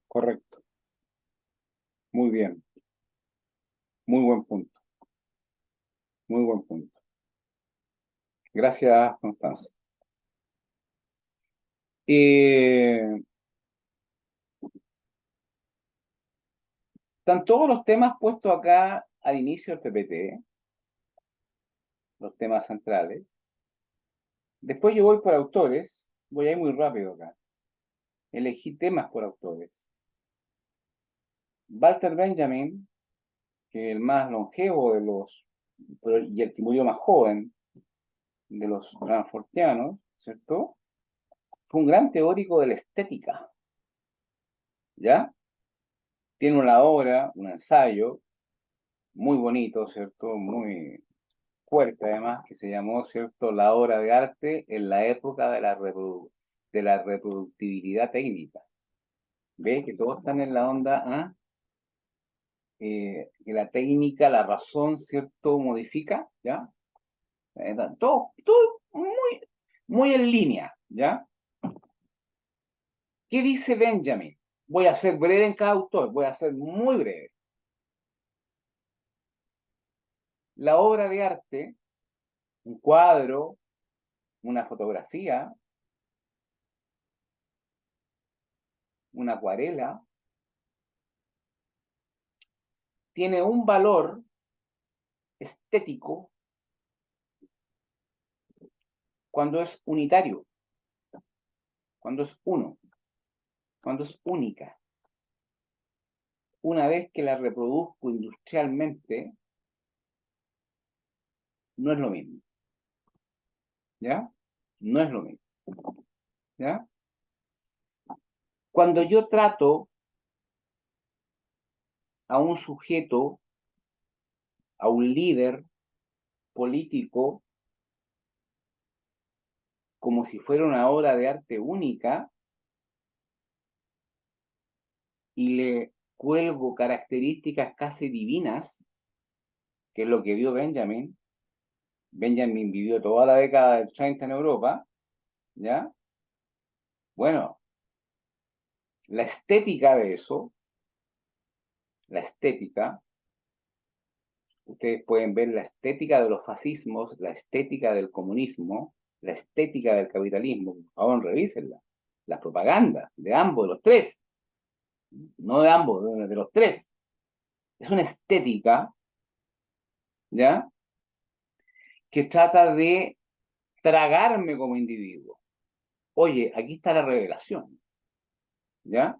Speaker 1: Correcto. Muy bien. Muy buen punto. Muy buen punto. Gracias, Constanza. Están todos los temas puestos acá al inicio del PPT, los temas centrales. Después yo voy por autores, voy a ir muy rápido acá. Elegí temas por autores. Walter Benjamin, que es el más longevo de los, y el que murió más joven de los Frankfurtianos, ¿cierto? Fue un gran teórico de la estética, ¿ya? Tiene una obra, un ensayo, muy bonito, ¿cierto? Muy fuerte además, que se llamó, ¿cierto?, La obra de arte en la época de la reproductibilidad técnica. ¿Ve? Que todos están en la onda, ¿ah? Que la técnica, la razón, ¿cierto?, modifica, ¿ya? Todo muy, muy en línea, ¿ya? ¿Qué dice Benjamin? Voy a ser breve en cada autor, voy a ser muy breve. La obra de arte, un cuadro, una fotografía, una acuarela, tiene un valor estético cuando es unitario, cuando es uno, cuando es única. Una vez que la reproduzco industrialmente, no es lo mismo. ¿Ya? No es lo mismo. ¿Ya? Cuando yo trato a un sujeto, a un líder político, como si fuera una obra de arte única, y le cuelgo características casi divinas, que es lo que vio Benjamin. Benjamin vivió toda la década del 30 en Europa, ¿ya? Bueno, la estética de eso, la estética, ustedes pueden ver la estética de los fascismos, la estética del comunismo, la estética del capitalismo, por favor, revísenla. Las propagandas de ambos, de los tres, no de ambos, de los tres. Es una estética, ¿ya?, que trata de tragarme como individuo. Oye, aquí está la revelación, ¿ya?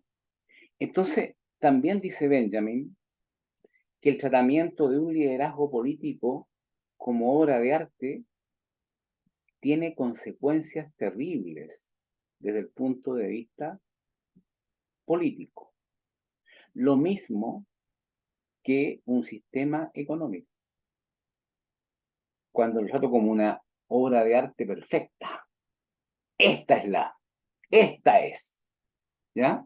Speaker 1: Entonces, también dice Benjamin que el tratamiento de un liderazgo político como obra de arte tiene consecuencias terribles desde el punto de vista político. Lo mismo que un sistema económico. Cuando lo trato como una obra de arte perfecta, esta es, ¿ya?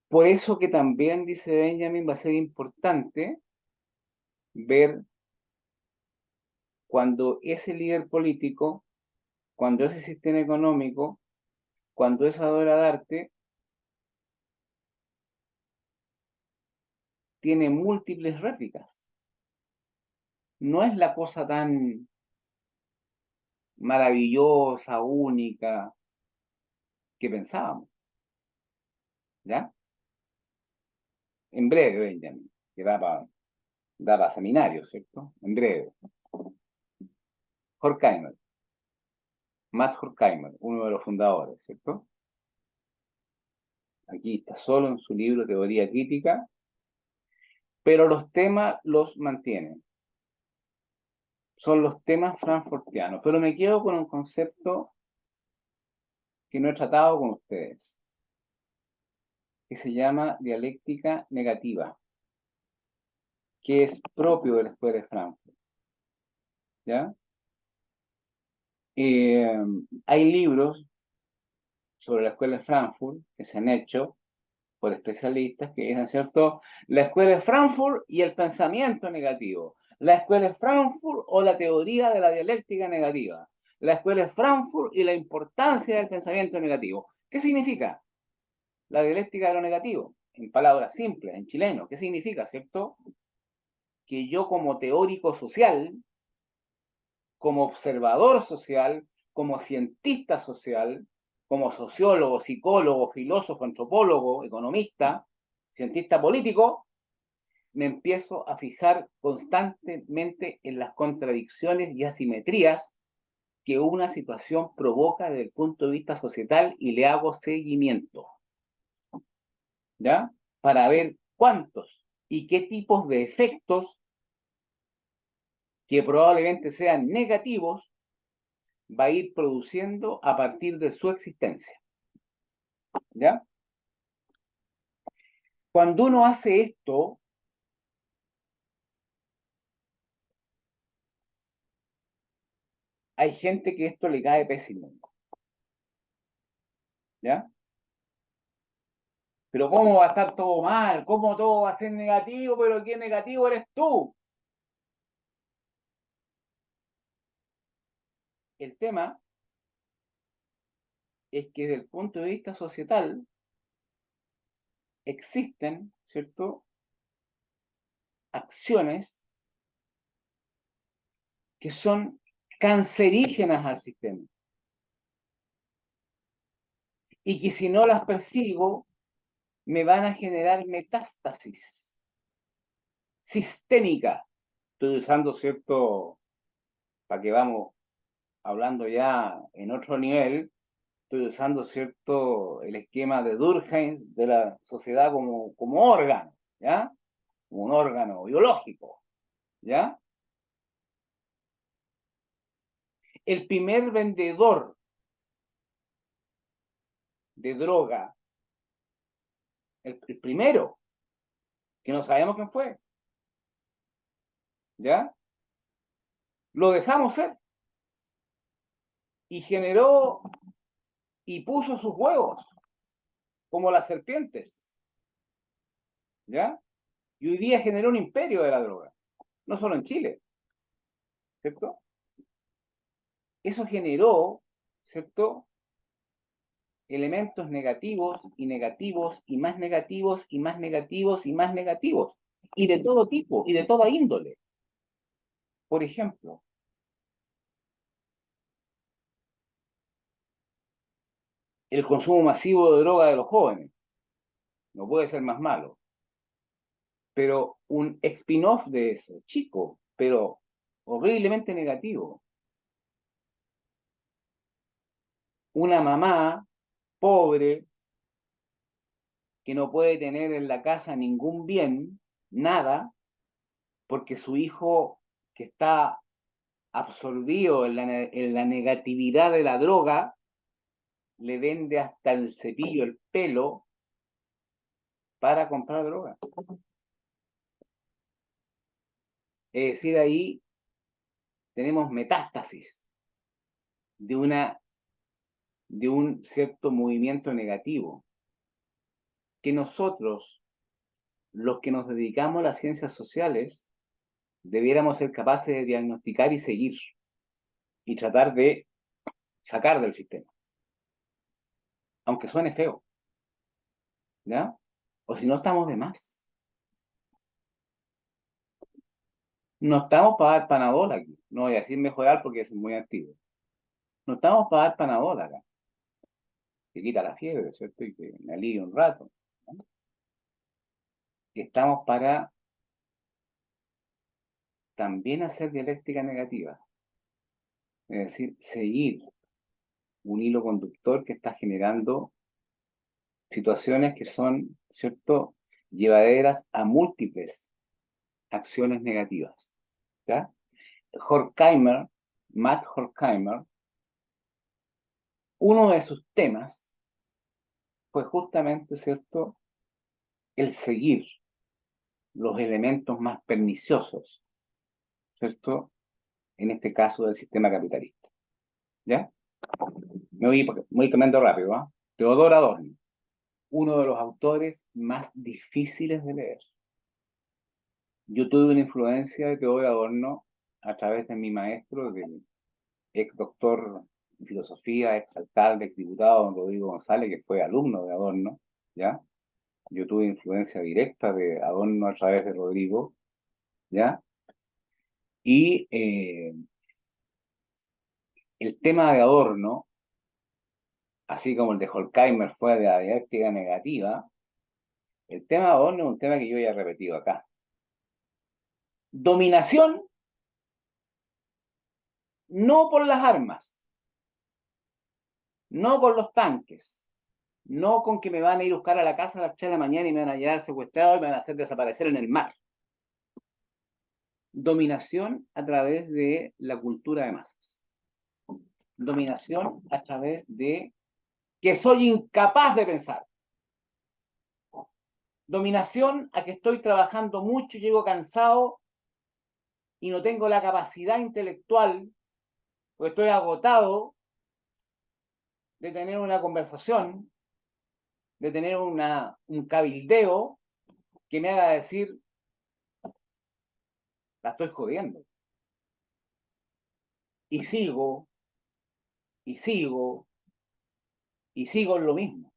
Speaker 1: Por eso que también, dice Benjamin, va a ser importante ver cuando ese líder político, cuando ese sistema económico, cuando esa obra de arte tiene múltiples réplicas. No es la cosa tan maravillosa, única, que pensábamos. ¿Ya? En breve, Benjamin, que da para seminario, ¿cierto? En breve. Horkheimer, Matt Horkheimer, uno de los fundadores, ¿cierto? Aquí está solo en su libro Teoría Crítica, pero los temas los mantienen. Son los temas frankfurtianos, pero me quedo con un concepto que no he tratado con ustedes, que se llama dialéctica negativa, que es propio de la Escuela de Frankfurt. ¿Ya? Hay libros sobre la Escuela de Frankfurt que se han hecho por especialistas que dicen, ¿cierto? La Escuela de Frankfurt y el pensamiento negativo. La Escuela de Frankfurt o la teoría de la dialéctica negativa. La Escuela de Frankfurt y la importancia del pensamiento negativo. ¿Qué significa? La dialéctica de lo negativo, en palabras simples, en chileno. ¿Qué significa, cierto? Que yo como teórico social, como observador social, como cientista social, como sociólogo, psicólogo, filósofo, antropólogo, economista, cientista político, me empiezo a fijar constantemente en las contradicciones y asimetrías que una situación provoca desde el punto de vista societal y le hago seguimiento, ¿ya? Para ver cuántos y qué tipos de efectos que probablemente sean negativos va a ir produciendo a partir de su existencia, ¿ya? Cuando uno hace esto, hay gente que esto le cae pésimo, ¿ya? Pero ¿cómo va a estar todo mal? ¿Cómo todo va a ser negativo? Pero ¿qué negativo eres tú? El tema es que desde el punto de vista societal existen, ¿cierto?, acciones que son cancerígenas al sistema y que si no las persigo me van a generar metástasis sistémica. Estoy usando, ¿cierto?, para que vamos hablando ya en otro nivel, estoy usando, ¿cierto?, el esquema de Durkheim de la sociedad como órgano, ¿ya? Como un órgano biológico, ¿ya? El primer vendedor de droga, el primero, que no sabemos quién fue, ¿ya? Lo dejamos ser y generó y puso sus huevos como las serpientes, ¿ya? Y hoy día generó un imperio de la droga, no solo en Chile, ¿cierto? Eso generó, ¿cierto?, elementos negativos y negativos y más negativos y más negativos y más negativos, y de todo tipo y de toda índole. Por ejemplo, el consumo masivo de droga de los jóvenes no puede ser más malo, pero un spin-off de eso, chico, pero horriblemente negativo. Una mamá pobre que no puede tener en la casa ningún bien, nada, porque su hijo que está absorbido en la negatividad de la droga, le vende hasta el cepillo, el pelo, para comprar droga. Es decir, ahí tenemos metástasis de un cierto movimiento negativo, que nosotros, los que nos dedicamos a las ciencias sociales, debiéramos ser capaces de diagnosticar y seguir y tratar de sacar del sistema, aunque suene feo, ¿ya? O si no, estamos de más. No estamos para dar Panadol aquí. No voy a decir mejorar porque es muy antiguo. No estamos para dar Panadol acá. Que quita la fiebre, ¿cierto? Y que me alivia un rato, ¿no? Estamos para también hacer dialéctica negativa. Es decir, seguir un hilo conductor que está generando situaciones que son, ¿cierto?, llevaderas a múltiples acciones negativas, ¿ya? Horkheimer, Matt Horkheimer, uno de sus temas fue justamente, ¿cierto?, el seguir los elementos más perniciosos, ¿cierto?, en este caso del sistema capitalista, ¿ya? Me voy cambiando rápido, ¿ah? Theodor Adorno, uno de los autores más difíciles de leer. Yo tuve una influencia de Theodor Adorno a través de mi maestro, del ex doctor en filosofía, ex alcalde, ex diputado, don Rodrigo González, que fue alumno de Adorno, ¿ya? Yo tuve influencia directa de Adorno a través de Rodrigo, ¿ya? Y el tema de Adorno, así como el de Horkheimer fue de la dialéctica negativa, el tema de Adorno es un tema que yo ya he repetido acá. Dominación no por las armas, no con los tanques, no con que me van a ir a buscar a la casa a las 3 de la mañana y me van a llevar secuestrado y me van a hacer desaparecer en el mar. Dominación a través de la cultura de masas. Dominación a través de que soy incapaz de pensar. Dominación a que estoy trabajando mucho, llego cansado y no tengo la capacidad intelectual, porque estoy agotado de tener una conversación, de tener un cabildeo que me haga decir, la estoy jodiendo. Y sigo, y sigo, y sigo en lo mismo.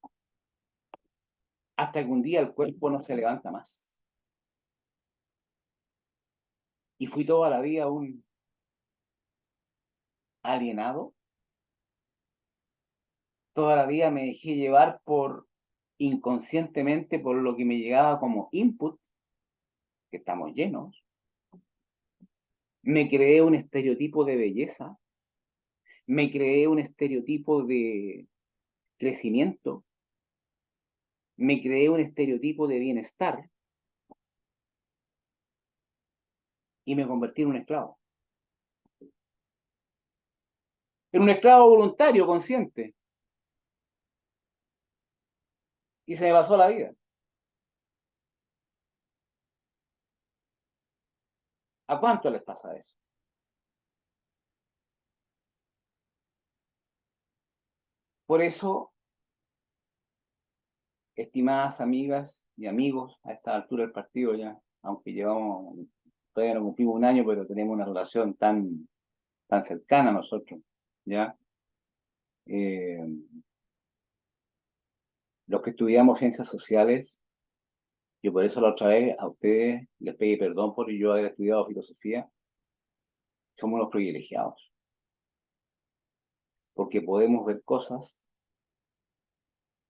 Speaker 1: Hasta que un día el cuerpo no se levanta más. Y fui toda la vida un alienado. Toda la vida me dejé llevar inconscientemente por lo que me llegaba como input, que estamos llenos. Me creé un estereotipo de belleza. Me creé un estereotipo de crecimiento. Me creé un estereotipo de bienestar. Y me convertí en un esclavo. En un esclavo voluntario, consciente. Y se me pasó la vida. ¿A cuánto les pasa eso? Por eso, estimadas amigas y amigos, a esta altura del partido ya, aunque todavía no cumplimos un año, pero tenemos una relación tan cercana a nosotros, ¿ya? Eh, los que estudiamos ciencias sociales, yo por eso la otra vez a ustedes les pedí perdón por yo haber estudiado filosofía, somos los privilegiados, porque podemos ver cosas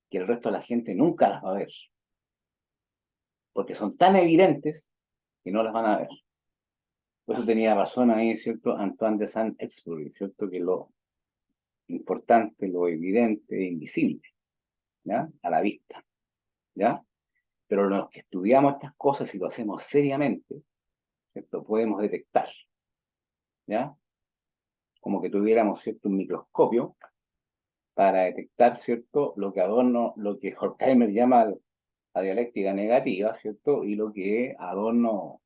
Speaker 1: que el resto de la gente nunca las va a ver, porque son tan evidentes que no las van a ver. Por eso tenía razón ahí, ¿cierto? Antoine de Saint-Exupéry, ¿cierto? Que lo importante, lo evidente es invisible, ¿ya? A la vista, ¿ya? Pero los que estudiamos estas cosas y lo hacemos seriamente, ¿cierto? Podemos detectar, ¿ya? Como que tuviéramos, ¿cierto? Un microscopio para detectar, ¿cierto? Lo que Adorno, lo que Horkheimer llama la dialéctica negativa, ¿cierto? Y lo que Adorno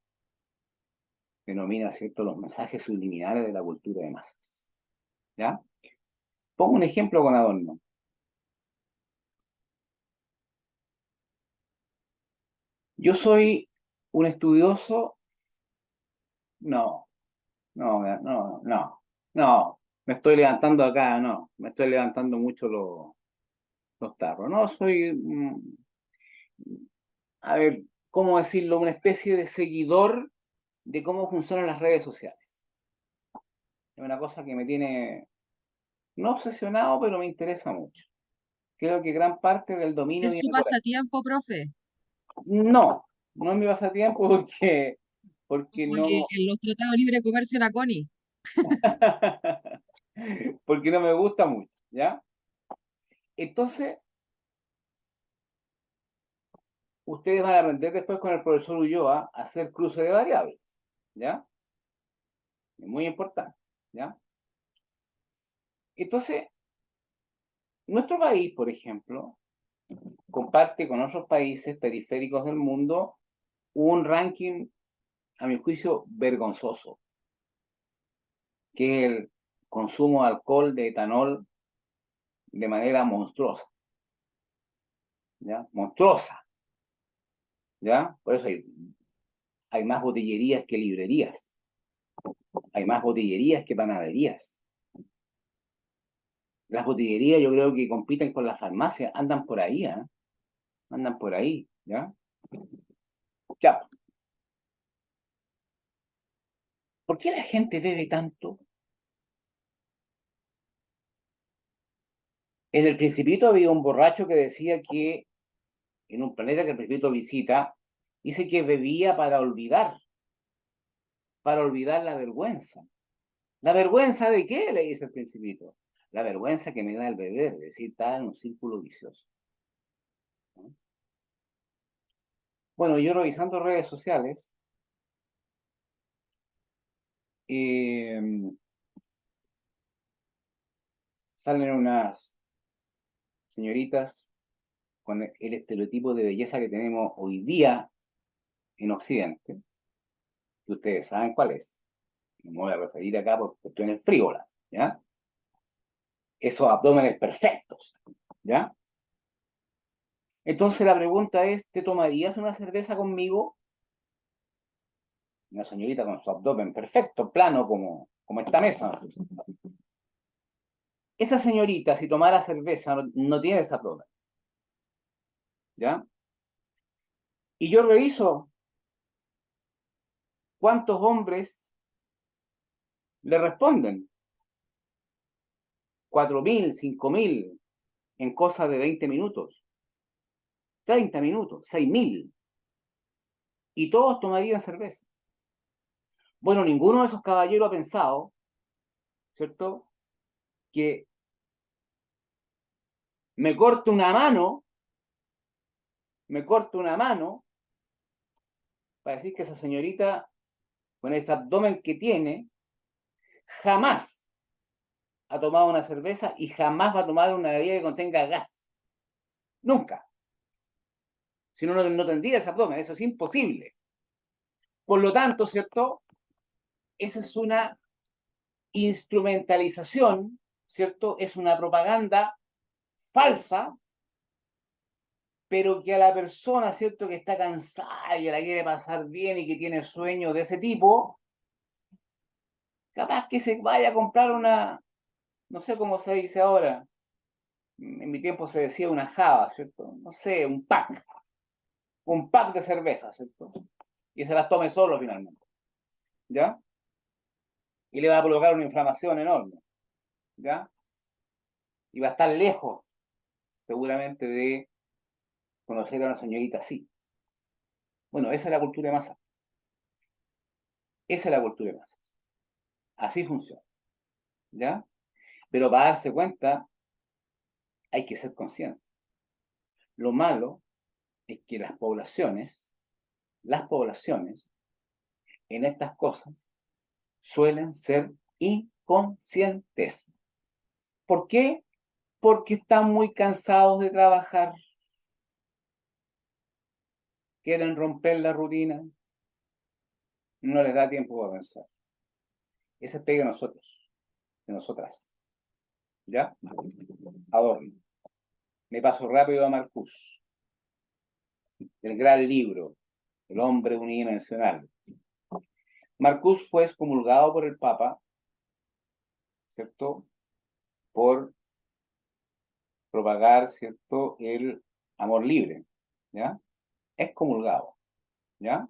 Speaker 1: denomina, ¿cierto?, los mensajes subliminales de la cultura de masas, ¿ya? Pongo un ejemplo con Adorno. Yo soy un estudioso No, no. Me estoy levantando acá, no. Me estoy levantando mucho los tarros. No, soy, a ver, ¿cómo decirlo? Una especie de seguidor de cómo funcionan las redes sociales. Es una cosa que me tiene, no obsesionado, pero me interesa mucho. Creo que gran parte del dominio
Speaker 4: ¿Es su
Speaker 1: viene por ahí.
Speaker 4: pasatiempo, profe?
Speaker 1: No, no es mi pasatiempo porque
Speaker 4: Como
Speaker 1: no,
Speaker 4: en los tratados de libre comercio de la CONI.
Speaker 1: porque no me gusta mucho, ¿ya? Entonces, ustedes van a aprender después con el profesor Ulloa a hacer cruce de variables, ¿ya? Es muy importante, ¿ya? Entonces, nuestro país, por ejemplo, comparte con otros países periféricos del mundo un ranking, a mi juicio, vergonzoso, que es el consumo de alcohol, de etanol, de manera monstruosa, ¿ya? Monstruosa, ¿ya? Por eso hay más botillerías que librerías, hay más botillerías que panaderías. Las botillerías yo creo que compiten con las farmacias, andan por ahí, ¿eh? Andan por ahí, ¿ya? Ya. ¿Por qué la gente bebe tanto? En el Principito había un borracho que decía que en un planeta que el Principito visita, dice que bebía para olvidar la vergüenza. ¿La vergüenza de qué? Le dice el Principito. La vergüenza que me da el beber, es decir, está en un círculo vicioso, ¿no? Bueno, yo revisando redes sociales, eh, salen unas señoritas con el estereotipo de belleza que tenemos hoy día en Occidente, que ustedes saben cuál es. No me voy a referir acá por cuestiones frívolas, ¿ya? Esos abdómenes perfectos, ¿ya? Entonces la pregunta es, ¿te tomarías una cerveza conmigo? Una señorita con su abdomen perfecto, plano, como esta mesa. Esa señorita, si tomara cerveza, no tiene ese abdomen, ¿ya? Y yo reviso cuántos hombres le responden. 4.000, 5.000 en cosa de 20 minutos, 30 minutos, 6.000. Y todos tomarían cerveza. Bueno, ninguno de esos caballeros ha pensado, ¿cierto?, que me corto una mano, me corto una mano para decir que esa señorita, con ese abdomen que tiene, jamás ha tomado una cerveza y jamás va a tomar una bebida que contenga gas. Nunca. Si no, no tendría ese abdomen, eso es imposible. Por lo tanto, ¿cierto? Esa es una instrumentalización, ¿cierto? Es una propaganda falsa, pero que a la persona, ¿cierto?, que está cansada y que la quiere pasar bien y que tiene sueños de ese tipo, capaz que se vaya a comprar una, no sé cómo se dice ahora, en mi tiempo se decía una java, ¿cierto? No sé, un pack de cerveza, ¿cierto? Y se las tome solo finalmente, ¿ya? Y le va a provocar una inflamación enorme, ¿ya? Y va a estar lejos, seguramente, de conocer a una señorita así. Bueno, esa es la cultura de masa. Esa es la cultura de masas. Así funciona, ¿ya? Pero para darse cuenta hay que ser consciente. Lo malo es que las poblaciones en estas cosas suelen ser inconscientes. ¿Por qué? Porque están muy cansados de trabajar, quieren romper la rutina, no les da tiempo para pensar. Ese es pega de nosotros, de nosotras, ¿ya? Adorno. Me paso rápido a Marcuse, el gran libro, El hombre unidimensional. Marcuse fue excomulgado por el Papa, ¿cierto? Por propagar, ¿cierto?, el amor libre, ¿ya? Excomulgado, ¿ya?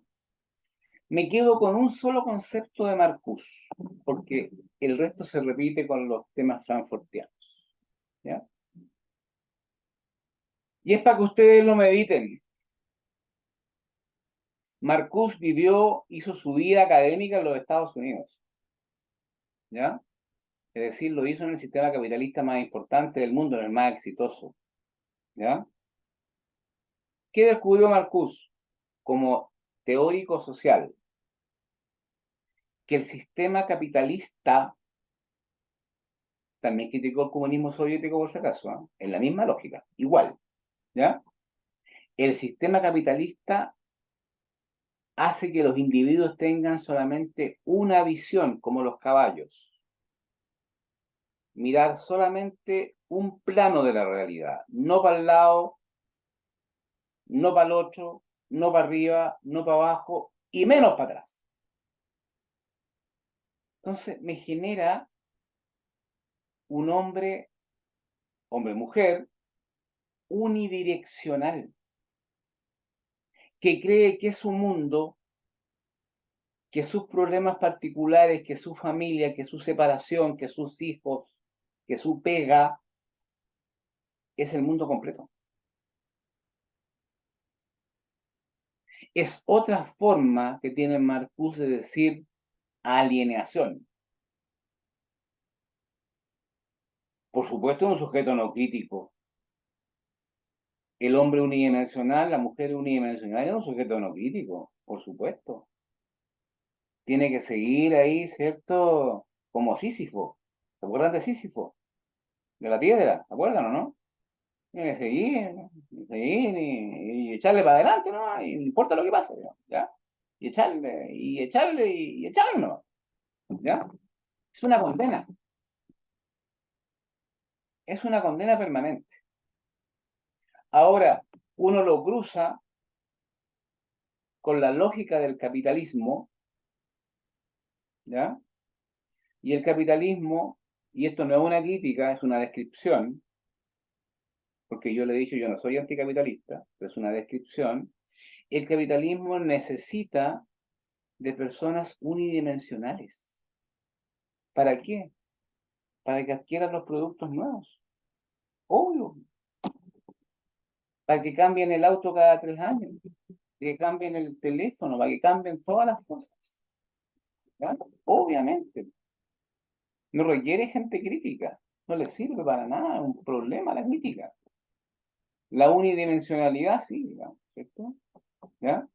Speaker 1: Me quedo con un solo concepto de Marcuse, porque el resto se repite con los temas frankfurtianos, ¿ya? Y es para que ustedes lo mediten. Marcuse hizo su vida académica en los Estados Unidos, ¿ya? Es decir, lo hizo en el sistema capitalista más importante del mundo, en el más exitoso, ¿ya? ¿Qué descubrió Marcuse como teórico social? Que el sistema capitalista también criticó el comunismo soviético por si acaso, ¿eh? En la misma lógica, igual, ¿ya? El sistema capitalista hace que los individuos tengan solamente una visión, como los caballos. Mirar solamente un plano de la realidad, no para el lado, no para el otro, no para arriba, no para abajo y menos para atrás. Entonces me genera un hombre-mujer, unidireccional, que cree que su mundo, que sus problemas particulares, que su familia, que su separación, que sus hijos, que su pega, es el mundo completo. Es otra forma que tiene Marcuse de decir alienación. Por supuesto, un sujeto no crítico. El hombre unidimensional, la mujer unidimensional es un sujeto no crítico, por supuesto. Tiene que seguir ahí, ¿cierto? Como Sísifo. ¿Se acuerdan de Sísifo? De la piedra, ¿se acuerdan o no? Tiene que seguir y echarle para adelante, ¿no? Y no importa lo que pase, ¿ya? Y echarle, ¿no? ¿Ya? Es una condena. Es una condena permanente. Ahora, uno lo cruza con la lógica del capitalismo, ¿ya? Y el capitalismo, y esto no es una crítica, es una descripción, porque yo le he dicho, yo no soy anticapitalista, pero es una descripción. El capitalismo necesita de personas unidimensionales. ¿Para qué? Para que adquieran los productos nuevos. Obvio. Para que cambien el auto cada 3 años, que cambien el teléfono, para que cambien todas las cosas. ¿Ya? Obviamente. No requiere gente crítica. No le sirve para nada, es un problema la crítica. La unidimensionalidad sí, digamos, ¿cierto? ¿Ya?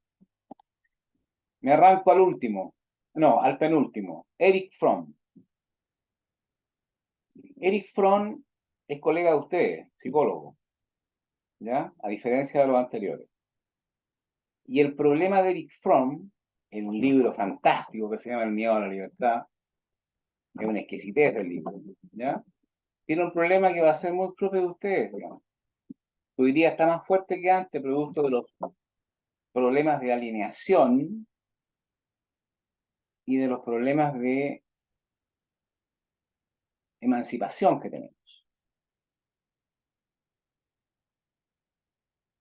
Speaker 1: Me arranco al último. No, al penúltimo. Eric Fromm. Eric Fromm es colega de ustedes, psicólogo, ¿ya? A diferencia de los anteriores. Y el problema de Eric Fromm, en un libro fantástico que se llama El miedo a la libertad, es una exquisitez del libro, ¿ya? Tiene un problema que va a ser muy propio de ustedes, digamos. Hoy día está más fuerte que antes, producto de los problemas de alineación y de los problemas de emancipación que tenemos.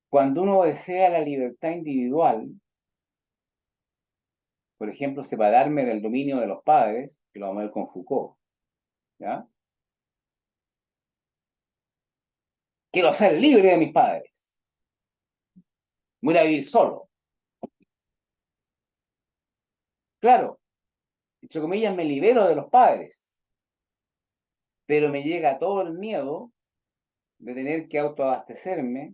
Speaker 1: Cuando uno desea la libertad individual, por ejemplo, separarme del dominio de los padres, que lo vamos a ver con Foucault, ¿ya? Quiero ser libre de mis padres. Voy a vivir solo. Claro, entre comillas, me libero de los padres, pero me llega todo el miedo de tener que autoabastecerme,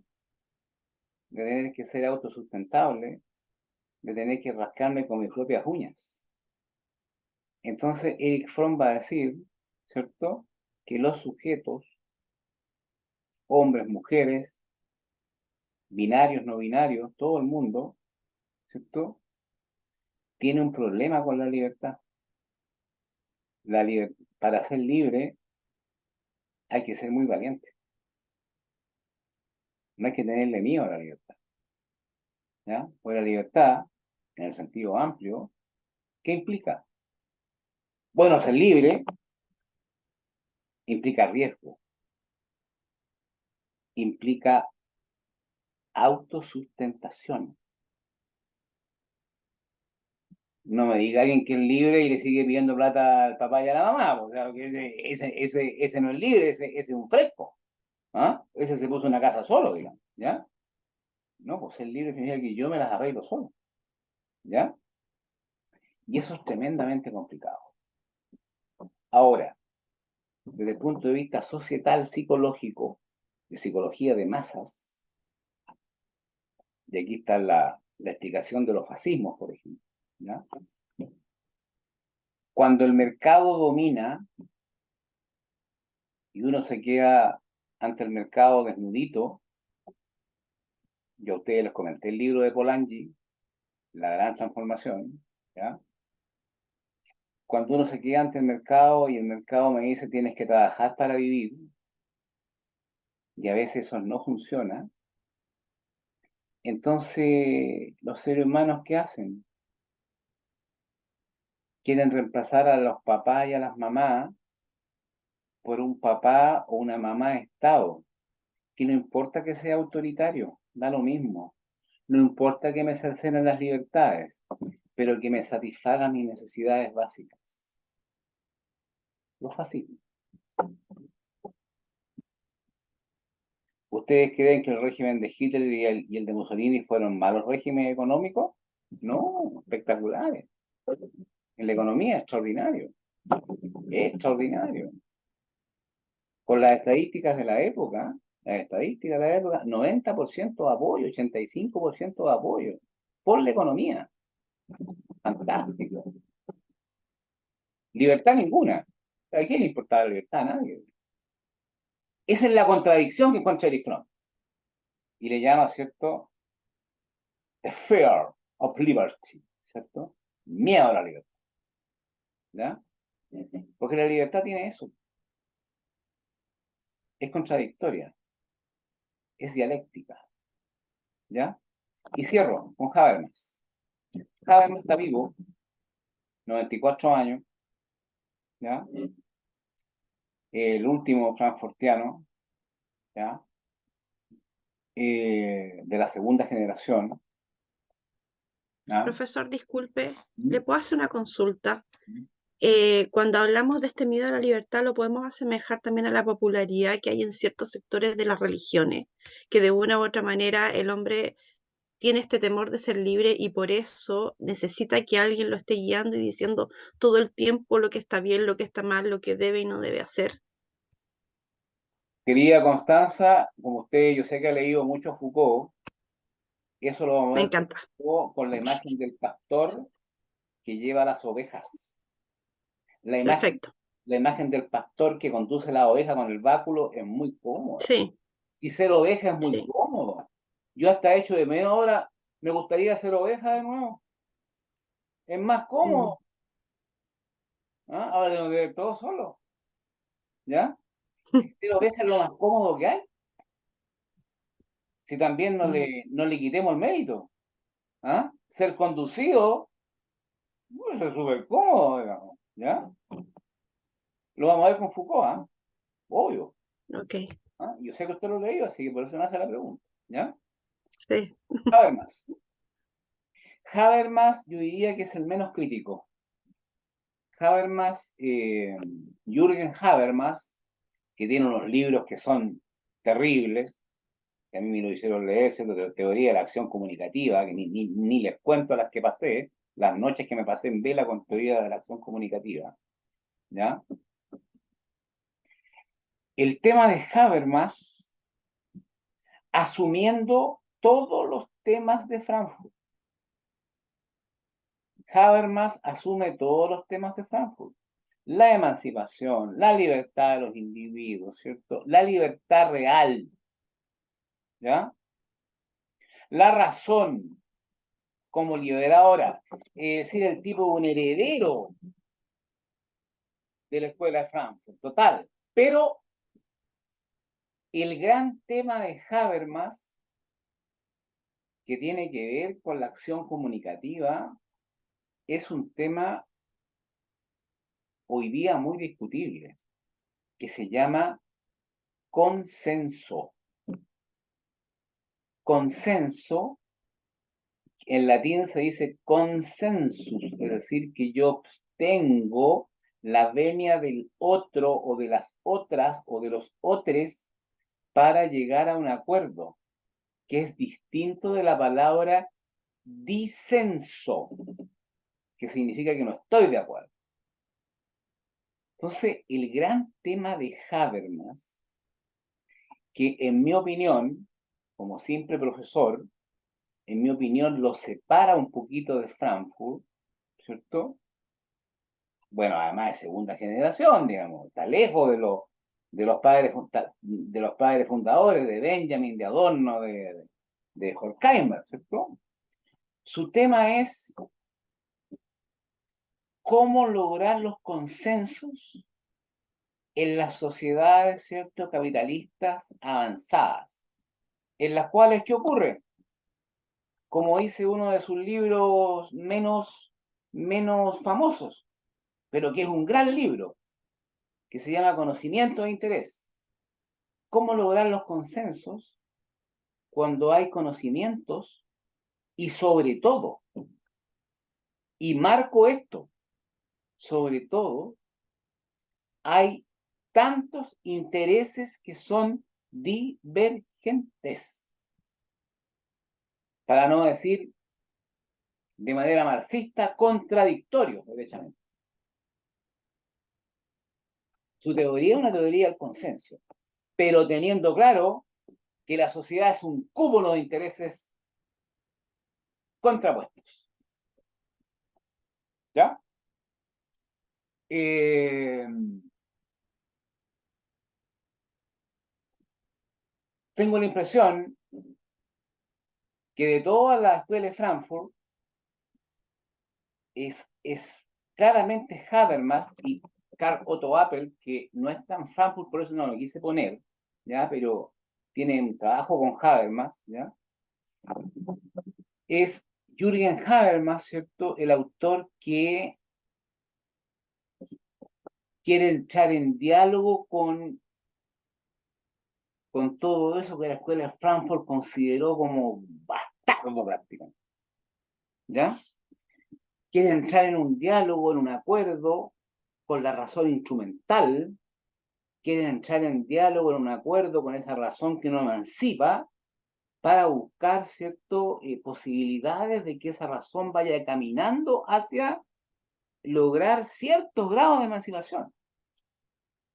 Speaker 1: de tener que ser autosustentable, de tener que rascarme con mis propias uñas. Entonces, Eric Fromm va a decir, ¿cierto?, que los sujetos, hombres, mujeres, binarios, no binarios, todo el mundo, ¿cierto?, tiene un problema con la libertad. Para ser libre hay que ser muy valiente. No hay que tenerle miedo a la libertad, ¿ya? Porque la libertad, en el sentido amplio, ¿Qué implica? Bueno, ser libre implica riesgo, implica autosustentación. No me diga alguien que es libre y le sigue pidiendo plata al papá y a la mamá, o sea, que ese no es libre, ese es un fresco. ¿Ah? Ese se puso una casa solo, digamos, ¿ya? No, pues ser libre significa que yo me las arreglo solo, ¿ya? Y eso es tremendamente complicado. Ahora, desde el punto de vista societal, psicológico, de psicología de masas, y aquí está la explicación de los fascismos, por ejemplo, ¿ya? Cuando el mercado domina y uno se queda ante el mercado desnudito, yo a ustedes les comenté el libro de Polanyi, La Gran Transformación, ¿ya? Cuando uno se queda ante el mercado y el mercado me dice tienes que trabajar para vivir, y a veces eso no funciona, entonces los seres humanos, ¿qué hacen? Quieren reemplazar a los papás y a las mamás por un papá o una mamá de Estado, que no importa que sea autoritario, da lo mismo. No importa que me cercenen las libertades, pero que me satisfaga mis necesidades básicas. Lo fácil. ¿Ustedes creen que el régimen de Hitler y el de Mussolini fueron malos regímenes económicos? No, espectaculares. En la economía, extraordinario. Extraordinario. Con las estadísticas de la época, 90% de apoyo, 85% de apoyo por la economía. Fantástico. Libertad ninguna. ¿A quién le importaba la libertad? A nadie. Esa es la contradicción que encuentra Eric Fromm. Y le llama, ¿cierto? The fear of liberty, ¿cierto? Miedo a la libertad. ¿Ya? Porque la libertad tiene eso. Es contradictoria. Es dialéctica. ¿Ya? Y cierro con Habermas. Habermas está vivo, 94 años, ¿ya? El último frankfurtiano, ¿ya? De la segunda generación, ¿ya?
Speaker 3: Profesor, disculpe,
Speaker 1: ¿Mm?
Speaker 3: ¿le puedo hacer una consulta? Cuando hablamos de este miedo a la libertad, lo podemos asemejar también a la popularidad que hay en ciertos sectores de las religiones, que de una u otra manera el hombre tiene este temor de ser libre y por eso necesita que alguien lo esté guiando y diciendo todo el tiempo lo que está bien, lo que está mal, lo que debe y no debe hacer.
Speaker 1: Querida Constanza, como usted, yo sé que ha leído mucho Foucault, eso lo vamos a
Speaker 3: Me
Speaker 1: ver
Speaker 3: encanta.
Speaker 1: con la imagen del pastor que lleva las ovejas. La imagen,
Speaker 3: Perfecto.
Speaker 1: la imagen del pastor que conduce la oveja con el báculo es muy cómoda.
Speaker 3: Sí,
Speaker 1: Y ser oveja es muy
Speaker 3: sí.
Speaker 1: cómodo. Yo hasta hecho de media hora me gustaría ser oveja de nuevo. Es más
Speaker 3: Mm,
Speaker 1: cómodo. ¿Ah? Ahora tengo que ver todo solo. ¿Ya? Si ser oveja es lo más cómodo que hay. Si también no le quitemos el mérito. ¿Ah? Ser conducido, pues, es súper cómodo, digamos. ¿Ya? Lo vamos a ver con Foucault, ¿ah? Obvio.
Speaker 3: ok,
Speaker 1: ¿Ah? Yo sé que usted lo leído, así que por eso me hace la pregunta. ¿Ya?
Speaker 3: sí.
Speaker 1: Habermas. Habermas, yo diría que es el menos crítico. Habermas, Jürgen Habermas, que tiene unos libros que son terribles, que a mí me lo hicieron leer, Teoría de la Acción Comunicativa, que ni les cuento las que pasé, las noches que me pasé en vela con Teoría de la Acción Comunicativa. ¿Ya? El tema de Habermas, asumiendo todos los temas de Frankfurt. Habermas asume todos los temas de Frankfurt. La emancipación, la libertad de los individuos, ¿cierto? La libertad real, ¿ya? La razón como liberadora, es decir, el tipo de un heredero de la escuela de Frankfurt, total. Pero el gran tema de Habermas, que tiene que ver con la acción comunicativa, es un tema hoy día muy discutible, que se llama consenso. Consenso, en latín se dice consensus, es decir, que yo obtengo la venia del otro o de las otras o de los otros para llegar a un acuerdo, que es distinto de la palabra disenso, que significa que no estoy de acuerdo. Entonces, el gran tema de Habermas, que en mi opinión, como simple profesor, en mi opinión lo separa un poquito de Frankfurt, ¿cierto? Bueno, además de segunda generación, digamos, está lejos de los padres fundadores, de Benjamin, de Adorno, de Horkheimer, ¿cierto? Su tema es cómo lograr los consensos en las sociedades, ¿cierto?, capitalistas avanzadas, en las cuales, ¿qué ocurre? Como dice uno de sus libros menos famosos, pero que es un gran libro, que se llama Conocimiento e Interés. ¿Cómo lograr los consensos cuando hay conocimientos y sobre todo, y marco esto, sobre todo, hay tantos intereses que son divergentes? Para no decir de manera marxista, contradictorios, derechamente. Su teoría es una teoría del consenso, pero teniendo claro que la sociedad es un cúmulo de intereses contrapuestos. ¿Ya? Tengo la impresión que de todas las escuelas de Frankfurt es claramente Habermas y Karl Otto Appel, que no es tan Frankfurt, por eso no lo quise poner, ¿ya? Pero tiene un trabajo con Habermas, ¿ya? Es Jürgen Habermas, ¿cierto? El autor que quiere entrar en diálogo con todo eso que la escuela de Frankfurt consideró como bastardo prácticamente, ¿ya? Quiere entrar en un diálogo, en un acuerdo con la razón instrumental, quiere entrar en diálogo, en un acuerdo con esa razón que no emancipa, para buscar, ¿cierto?, posibilidades de que esa razón vaya caminando hacia lograr ciertos grados de emancipación,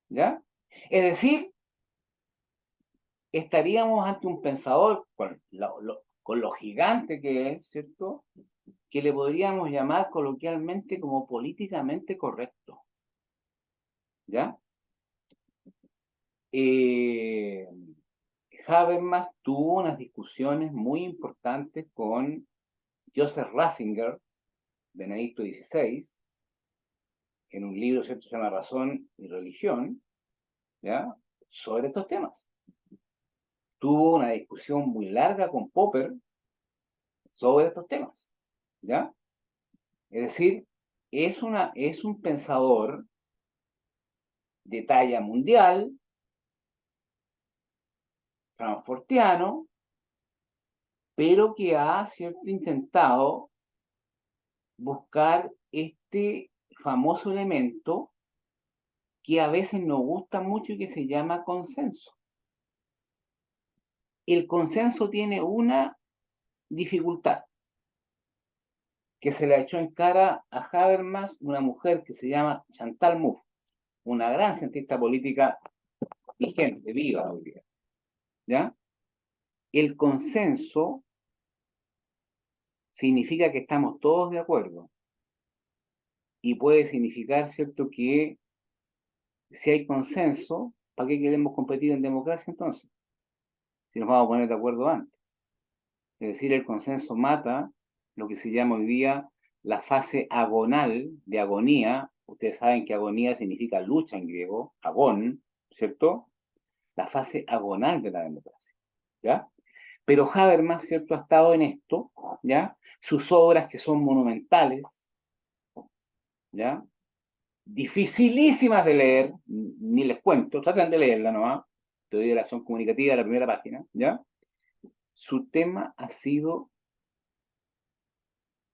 Speaker 1: ¿ya? Es decir, estaríamos ante un pensador con lo gigante que es, ¿cierto?, que le podríamos llamar coloquialmente como políticamente correcto, ¿ya? Habermas tuvo unas discusiones muy importantes con Joseph Ratzinger, Benedicto XVI, en un libro, ¿cierto?, se llama Razón y Religión, ¿ya?, sobre estos temas. Tuvo una discusión muy larga con Popper sobre estos temas, ¿ya? Es decir, es un pensador de talla mundial, frankfurtiano, pero que ha, ¿cierto?, intentado buscar este famoso elemento que a veces nos gusta mucho y que se llama consenso. El consenso tiene una dificultad que se le echó en cara a Habermas una mujer que se llama Chantal Mouffe, una gran cientista política vigente, viva hoy día, ¿ya? El consenso significa que estamos todos de acuerdo y puede significar, ¿cierto?, que si hay consenso, ¿para qué queremos competir en democracia entonces? Si nos vamos a poner de acuerdo antes. Es decir, el consenso mata lo que se llama hoy día la fase agonal de agonía. Ustedes saben que agonía significa lucha en griego, agón, ¿cierto? La fase agonal de la democracia, ¿ya? Pero Habermas, ¿cierto?, ha estado en esto, ¿ya? Sus obras, que son monumentales, ¿ya? Dificilísimas de leer, ni les cuento, traten de leerla nomás, teoría de la acción comunicativa, la primera página, ¿ya? Su tema ha sido,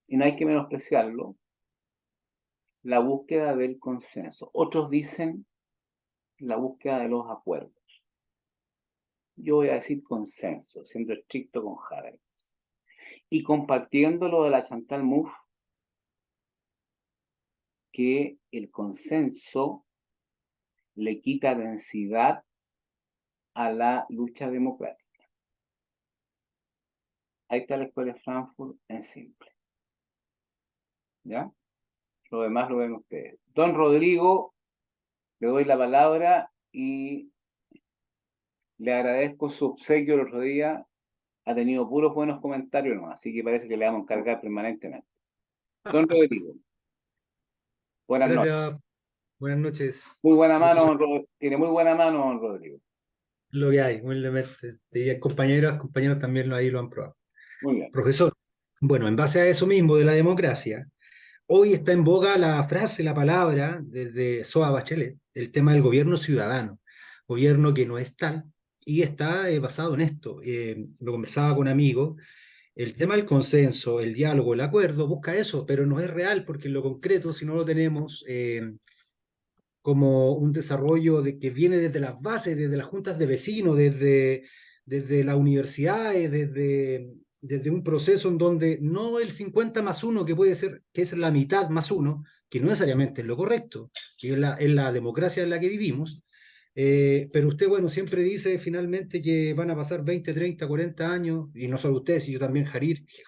Speaker 1: y no hay que menospreciarlo, la búsqueda del consenso. Otros dicen la búsqueda de los acuerdos. Yo voy a decir consenso, siendo estricto con Habermas. Y compartiendo lo de la Chantal Mouffe, que el consenso le quita densidad a la lucha democrática. Ahí está la escuela de Frankfurt en simple. ¿Ya? Lo demás lo ven ustedes. Don Rodrigo, le doy la palabra y le agradezco su obsequio el otro día. Ha tenido puros buenos comentarios, ¿no? Así que parece que le vamos a encargar permanentemente. Don Rodrigo, buenas noches.
Speaker 6: Gracias, buenas noches.
Speaker 1: Muy buena
Speaker 6: Gusto
Speaker 1: mano,
Speaker 6: ser
Speaker 1: tiene muy buena mano, don Rodrigo.
Speaker 6: lo que hay, humildemente. Y compañeros también ahí lo han probado.
Speaker 1: Muy bien.
Speaker 6: Profesor, bueno, en base a eso mismo de la democracia, hoy está en boga la frase, la palabra desde SOA Bachelet, el tema del gobierno ciudadano, gobierno que no es tal, y está basado en esto. Lo conversaba con amigos, el tema del consenso, el diálogo, el acuerdo, busca eso, pero no es real porque en lo concreto, si no lo tenemos como un desarrollo que viene desde las bases, desde las juntas de vecinos, desde las universidades, desde un proceso en donde no el 50 más uno, que puede ser, que es la mitad más uno, que no necesariamente es lo correcto, que es la democracia en la que vivimos, pero usted, bueno, siempre dice finalmente que van a pasar 20, 30, 40 años, y no solo usted, sino también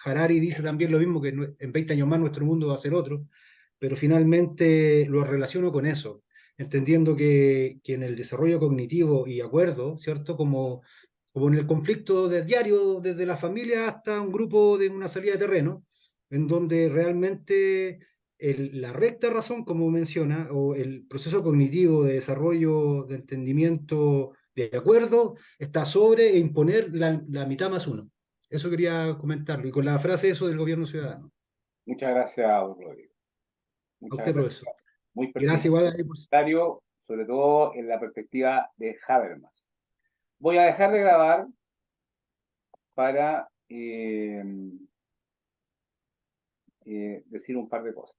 Speaker 6: Harari dice también lo mismo, que en 20 años más nuestro mundo va a ser otro, pero finalmente lo relaciono con eso, entendiendo que en el desarrollo cognitivo y acuerdo, ¿cierto? Como en el conflicto de diario, desde la familia hasta un grupo de una salida de terreno, en donde realmente la recta razón, como menciona, o el proceso cognitivo de desarrollo, de entendimiento, de acuerdo, está sobre imponer la mitad más uno. Eso quería comentarlo, y con la frase eso del gobierno ciudadano.
Speaker 1: Muchas gracias, don Rodrigo.
Speaker 6: A
Speaker 1: Muchas
Speaker 6: usted,
Speaker 1: gracias.
Speaker 6: profesor.
Speaker 1: Muy
Speaker 6: Gracias
Speaker 1: pertinente
Speaker 6: igual
Speaker 1: el comentario, sobre todo en la perspectiva de Habermas. Voy a dejar de grabar para decir un par de cosas.